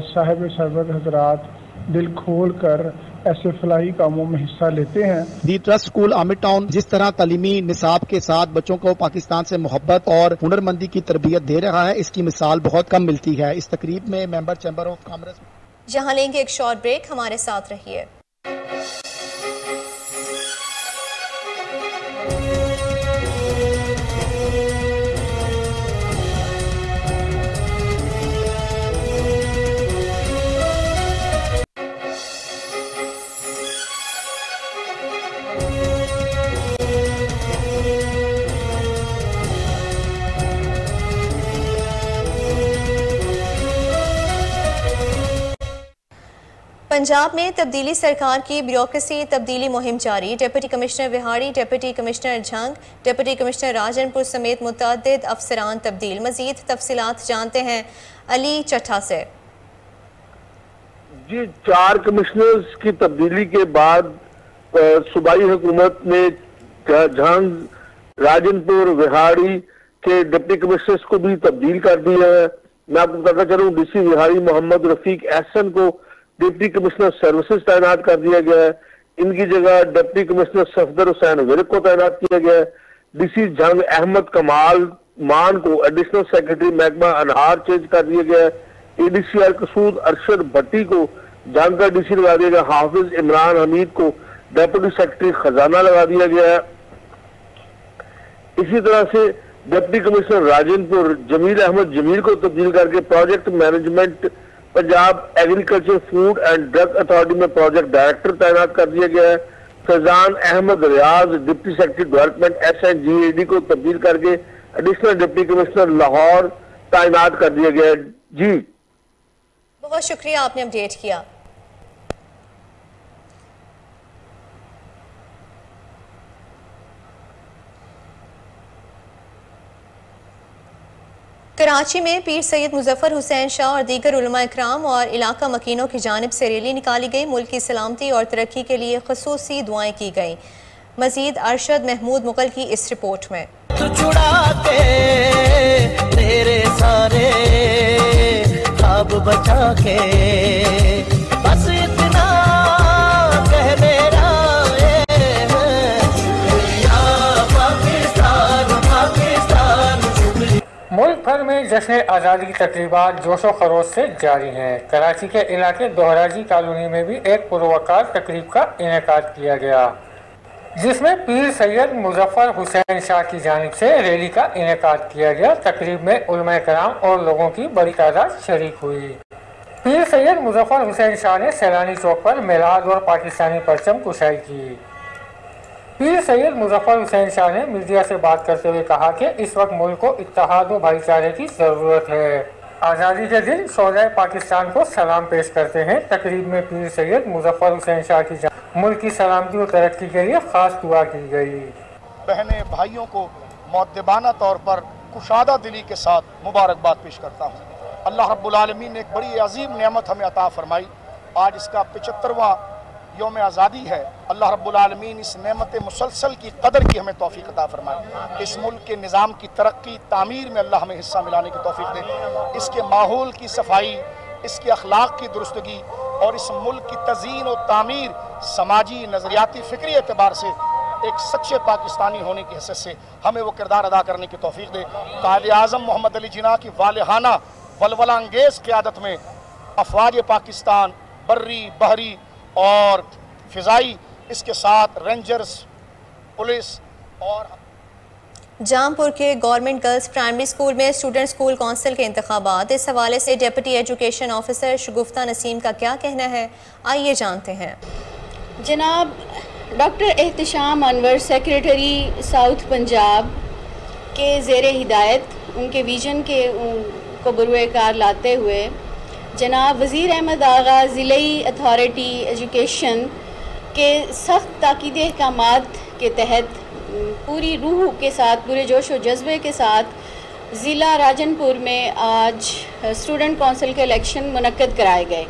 साहिब सरवत हजरात दिल खोल कर ऐसे फलाही कामों में हिस्सा लेते हैं। दी ट्रस्ट स्कूल आमिर टाउन जिस तरह तालीमी निसाब के साथ बच्चों को पाकिस्तान से मोहब्बत और हुनरमंदी की तरबियत दे रहा है, इसकी मिसाल बहुत कम मिलती है। इस तकरीब में मेंबर चैम्बर ऑफ कॉमर्स जहां लेंगे एक शॉर्ट ब्रेक, हमारे साथ रहिए। पंजाब में तब्दीली सरकार की ब्यूरोक्रेसी तब्दीली मुहिम जारी। Deputy commissioner Vehari, deputy commissioner Jhang, deputy commissioner Rajanpur समेत मुतअद्दिद अफसरान तब्दील। मजीद तफसीलात जानते हैं अली चट्ठा से। जी, 4 कमिश्नर्स की तब्दीली के बाद सूबाई हुकूमत ने झंग, राजनपुर, विहाड़ी के डिप्टी कमिश्नर्स को भी तब्दील कर दिया है। मैं आपको बताता चलूं, डीसी विहाड़ी मोहम्मद रफीक एहसन को डिप्टी कमिश्नर सर्विसेज तैनात कर दिया गया है। इनकी जगह डिप्टी कमिश्नर सफदर हुसैन विर्क को तैनात किया गया है। डीसी जंग अहमद कमाल मान को एडिशनल सेक्रेटरी महकमा अनहार चेंज कर दिया गया है। एडीसीआर कसूद अरशद भट्टी को जंग का डीसी लगा दिया गया। हाफिज इमरान हमीद को डेप्यूटी सेक्रेटरी खजाना लगा दिया गया है। इसी तरह से डिप्टी कमिश्नर राजनपुर जमील अहमद जमील को तब्दील करके project management Punjab agriculture food and drug authority में प्रोजेक्ट डायरेक्टर तैनात कर दिया गया है। फैजान अहमद रियाज डिप्टी सेक्रेटरी डेवलपमेंट SNGAD को तब्दील करके एडिशनल डिप्टी कमिश्नर लाहौर तैनात कर दिया गया है। जी बहुत शुक्रिया, आपने अपडेट किया। कराची में पीर सैयद मुजफ्फर हुसैन शाह और दीगर उलमा इकराम और इलाका मकीनों की जानिब से रैली निकाली गई। मुल्क की सलामती और तरक्की के लिए खुसूसी दुआएं की गई। मजीद अरशद महमूद मुगल की इस रिपोर्ट में। तेरे सारे ख्वाब बचा के बस इतना कह मेरा मुल्क भर में जश्न आज़ादी की तकरीबात जोशो खरोश से जारी हैं। कराची के इलाके दोहराजी कॉलोनी में भी एक पुरवकार तकरीब का इनेकाद किया गया, जिसमें पीर सैयद मुजफ्फर हुसैन शाह की जानिब से रैली का इनेकाद किया गया। तकरीब में उलमा कराम और लोगों की बड़ी तादाद शरीक हुई। पीर सैयद मुजफ्फर हुसैन शाह ने सैलानी चौक पर मिलाद और पाकिस्तानी परचम कुशाई की। पीर सैयद मुजफ्फर हुसैन शाह ने मीडिया से बात करते हुए कहा कि इस वक्त मुल्क को इत्तेहाद और भाईचारे की ज़रूरत है। आज़ादी के दिन शोहराए पाकिस्तान को सलाम पेश करते हैं। तकरीब में पीर सैयद मुजफ्फर हुसैन शाह की मुल्क की सलामती और तरक्की के लिए खास दुआ की गई। बहने भाइयों को मुअद्दिबाना तौर पर कुशादा दिली के साथ मुबारकबाद पेश करता हूँ। अल्लाह रब्बुल आलमीन ने एक बड़ी अजीम नेमत हमें अता फरमाई। आज इसका 75वां यौम आज़ादी है। अल्लाह रब्बुल आलमीन इस नेमत मुसलसल की कदर की हमें तौफीक अता फरमाए। इस मुल्क के निज़ाम की तरक्की तामीर में अल्लाह हमें हिस्सा मिलाने की तौफीक दे। इसके माहौल की सफाई, इसके अखलाक की दुरुस्तगी और इस मुल्क की तज़ीन और तामीर समाजी नज़रियाती फ़िक्री एतबार से एक सच्चे पाकिस्तानी होने की हैसियत से हमें वो किरदार अदा करने की तौफीक दे। कायद आज़म मोहम्मद अली जिन्ना की वालिहाना वलवला अंगेज़ क़यादत में अफ़वाज पाकिस्तान बर्री, बहरी और फ़िज़ाई, इसके साथ रेंजर्स, पुलिस और जामपुर के गवर्नमेंट गर्ल्स प्राइमरी स्कूल में स्टूडेंट स्कूल काउंसिल के इंतखाबात। इस हवाले से डिप्टी एजुकेशन ऑफिसर शगुफ्ता नसीम का क्या कहना है, आइए जानते हैं। जनाब doctor Ehtesham Anwar secretary south Punjab के ज़ेर हिदायत उनके विजन के को बरूए कार लाते हुए जनाब वज़ीर अहमद आगा ज़िलाई अथॉरिटी एजुकेशन के सख्त ताकीद अहकामात के तहत पूरी रूह के साथ, पूरे जोश और जज्बे के साथ ज़िला राजनपुर में आज स्टूडेंट काउंसिल के इलेक्शन मुनक्कद कराए गए।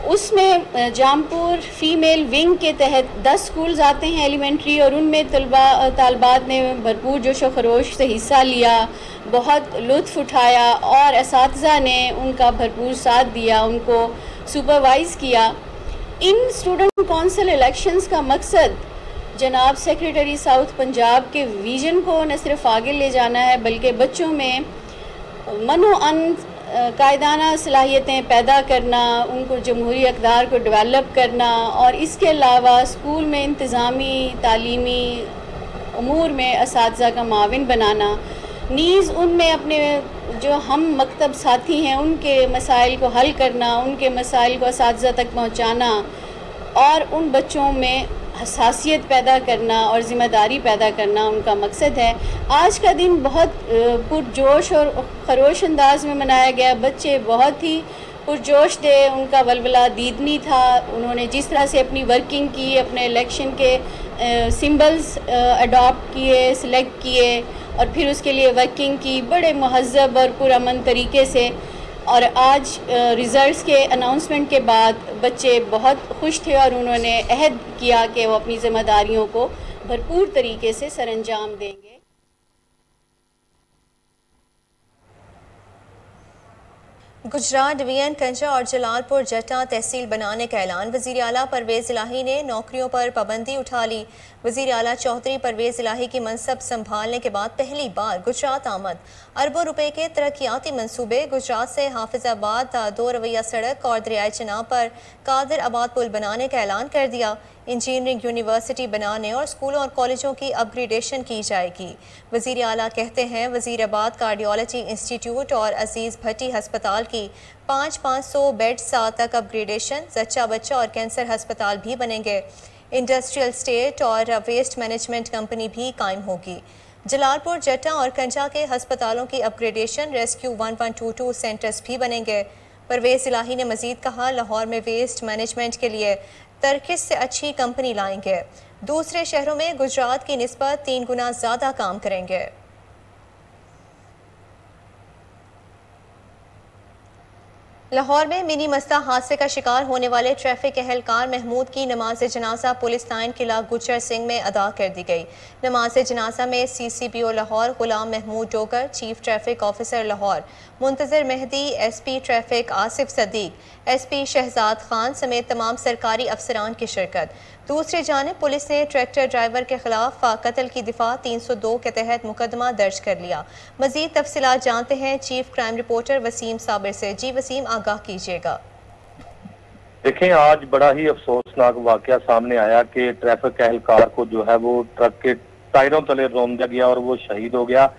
उसमें जामपुर फ़ीमेल विंग के तहत 10 स्कूल्स आते हैं एलिमेंट्री, और उनमें तालबात ने भरपूर जोश व खरोश से हिस्सा लिया, बहुत लुत्फ़ उठाया और असातिज़ा ने उनका भरपूर साथ दिया, उनको सुपरवाइज़ किया। इन स्टूडेंट काउंसिल इलेक्शंस का मकसद जनाब सेक्रेटरी साउथ पंजाब के विज़न को न सिर्फ आगे ले जाना है, बल्कि बच्चों में मनो अन कायदाना सलाहियतें पैदा करना, उनको जमहूरी अक़दार को डेवलप करना, और इसके अलावा स्कूल में इंतज़ामी तालीमी अमूर में असातिज़ा का माविन बनाना, नीज़ उनमें अपने जो हम मकतब साथी हैं उनके मसाइल को हल करना, उनके मसाइल को असातिज़ा तक पहुँचाना और उन बच्चों में हसासियत पैदा करना और ज़िम्मेदारी पैदा करना उनका मकसद है। आज का दिन बहुत पुरजोश और खरोश अंदाज में मनाया गया। बच्चे बहुत ही पुरजोश थे, उनका वलवला दीदनी था। उन्होंने जिस तरह से अपनी वर्किंग की, अपने इलेक्शन के सिंबल्स अडॉप्ट किए, सिलेक्ट किए और फिर उसके लिए वर्किंग की बड़े महज़्ज़ब और पुरअमन तरीके से। और आज रिज़ल्ट्स के अनाउंसमेंट के बाद बच्चे बहुत खुश थे और उन्होंने अहद किया कि वो अपनी ज़िम्मेदारियों को भरपूर तरीके से सरअंजाम देंगे। गुजरात डिवीजन कंजा और जलालपुर जट्टा तहसील बनाने का ऐलान। वज़ीर आला परवेज़ इलाही ने नौकरियों पर पाबंदी उठा ली। वज़ीर आला चौधरी परवेज़ इलाही की मनसब संभालने के बाद पहली बार गुजरात आमद। अरबों रुपए के तरक्याती मंसूबे। गुजरात से हाफिजाबाद 2 रवैया सड़क और दरियाए चिनाब पर कादिर आबाद पुल बनाने का ऐलान कर दिया। इंजीनियरिंग यूनिवर्सिटी बनाने और स्कूलों और कॉलेजों की अपग्रेडेशन की जाएगी। वज़ीर आला कहते हैं वज़ीराबाद कार्डियोलॉजी इंस्टीट्यूट और अजीज़ भट्टी हस्पताल की 500 बेड्स तक अपग्रेडेशन। जच्चा बच्चा और कैंसर हस्पताल भी बनेंगे। इंडस्ट्रियल स्टेट और वेस्ट मैनेजमेंट कंपनी भी कायम होगी। जलालपुर जट्टा और कंजा के हस्पतालों की अपग्रेडेशन, रेस्क्यू 1122 सेंटर्स भी बनेंगे। परवेज़ इलाही ने मजीद कहा लाहौर में वेस्ट मैनेजमेंट के लिए तरकिस से अच्छी कंपनी लाएंगे। दूसरे शहरों में गुजरात की निस्बत 3 गुना ज़्यादा काम करेंगे। लाहौर में मिनी मस्ता हादसे का शिकार होने वाले ट्रैफिक एहलकार महमूद की नमाज जनाजा पुलिस लाइन किला गुजर सिंह में अदा कर दी गई। नमाज जनाजा में CCPO Lahore Ghulam Mahmood Dogar, chief traffic officer Lahore Muntazir Mehdi, SP traffic Asif Sadiq, SP Shahzad Khan समेत तमाम सरकारी अफसरान की शिरकत। दूसरी जानिब पुलिस ने ट्रैक्टर ड्राइवर के खिलाफ कत्ल की दिफा 302 के तहत मुकदमा दर्ज कर लिया। मजीद तफसीलात जानते हैं chief crime reporter Waseem Sabir से। जी वसीम, आगाह कीजिएगा। देखें, आज बड़ा ही अफसोसनाक वाकया सामने आया कि ट्रैफिक एहलकार को जो है वो ट्रक के टायरों तले रोन दिया गया और वो शहीद हो गया।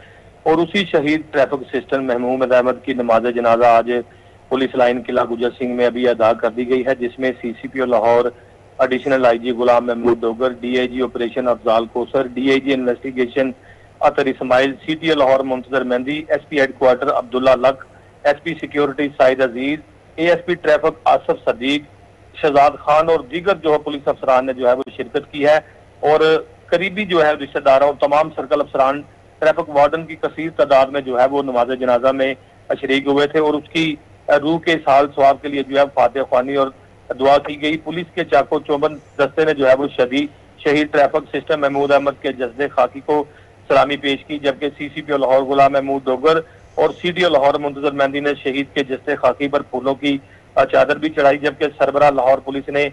और उसी शहीद ट्रैफिक असिस्टेंट महमूद अहमद की नमाज जनाजा आज पुलिस लाइन किला गुजर सिंह में अभी अदा कर दी गई है, जिसमें CCPO Lahore additional IG Ghulam Mahmood Dogar, DIG operation Afzal Kausar, DIG investigation Athar Ismail, CTO Lahore Muntazir Mehdi, SP headquarter Abdullah Lak, SP security Saeed Aziz, ASP traffic Asif Sadiq, Shahzad Khan और दीगर जो है पुलिस अफसरान ने जो है वो शिरकत की है। और करीबी जो है रिश्तेदारों, तमाम सर्कल अफसरान, ट्रैफिक वार्डन की कसीर तादाद में जो है वो नमाज जनाजा में शरीक हुए थे और उसकी रूह के साल सवाब के लिए जो है फातिहा ख्वानी और दुआ की गई। पुलिस के चाको चौबंद दस्ते ने जो है वो शहीद ट्रैफिक सिस्टम महमूद अहमद के जज्दे खाकी को सलामी पेश की, जबकि CCPO लाहौर गुलाम महमूद डोगर और CTO लाहौर मुंतज़र मेहदी ने शहीद के जज्दे खाकी पर फूलों की चादर भी चढ़ाई, जबकि सरबराह लाहौर पुलिस ने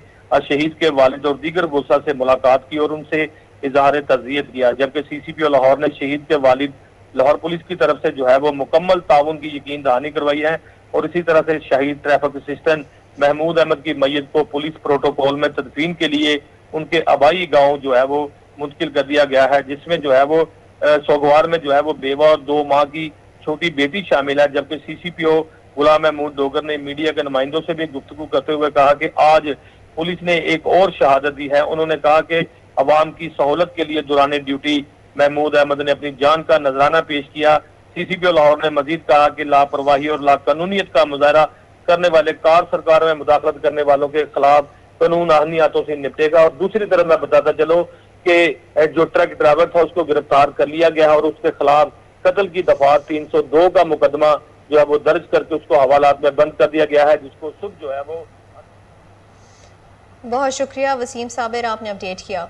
शहीद के वालिद और दीगर गुस्सा से मुलाकात की और उनसे इजहार तज़ियत किया, जबकि CCPO लाहौर ने शहीद के वालिद लाहौर पुलिस की तरफ से जो है वो मुकम्मल ताउन की यकीन दहानी करवाई है। और इसी तरह से शहीद ट्रैफिक असिस्टेंट महमूद अहमद की मैयत को पुलिस प्रोटोकॉल में तदफीन के लिए उनके आबाई गांव जो है वो मुंतकिल कर दिया गया है, जिसमें जो है वो सोगवार में जो है वो बेवा और 2 माह की छोटी बेटी शामिल है। जबकि CCPO गुलाम महमूद डोगर ने मीडिया के नुमाइंदों से भी गुफ्तगू करते हुए कहा कि आज पुलिस ने एक और शहादत दी है। उन्होंने कहा कि अवाम की सहूलत के लिए दौरान ड्यूटी महमूद अहमद ने अपनी जान का नजराना पेश किया। CCPO लाहौर ने मजीद कहा कि लापरवाही और लाकानूनियत का मुजाहरा करने वाले कार सरकार में मुदाखलत करने वालों के खिलाफ कानून आहनी हाथों से निपटेगा। और दूसरी तरफ मैं बताता चलो कि जो ट्रक ड्राइवर था उसको गिरफ्तार कर लिया गया और उसके खिलाफ कत्ल की दफा 302 का मुकदमा जो है वो दर्ज करके उसको हवालात में बंद कर दिया गया है, जिसको सुबह जो है वो। बहुत शुक्रिया वसीम साबिर, आपने अपडेट किया।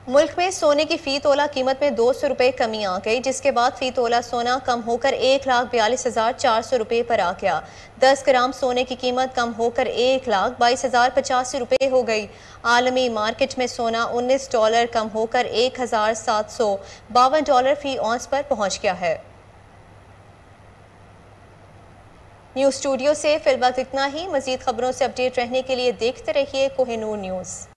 मुल्क में सोने की फी तोला कीमत में 200 रुपए कमी आ गई, जिसके बाद फी तोला सोना कम होकर 1,42,400 रुपए पर आ गया। 10 ग्राम सोने की कीमत कम होकर 1,22,085 रुपए हो गई। आलमी मार्केट में सोना $19 कम होकर $1,752 फी औंस पर पहुंच गया है। न्यूज़ स्टूडियो से फिलहाल इतना ही। मजीद खबरों से अपडेट रहने के लिए देखते रहिए कोहिनूर न्यूज़।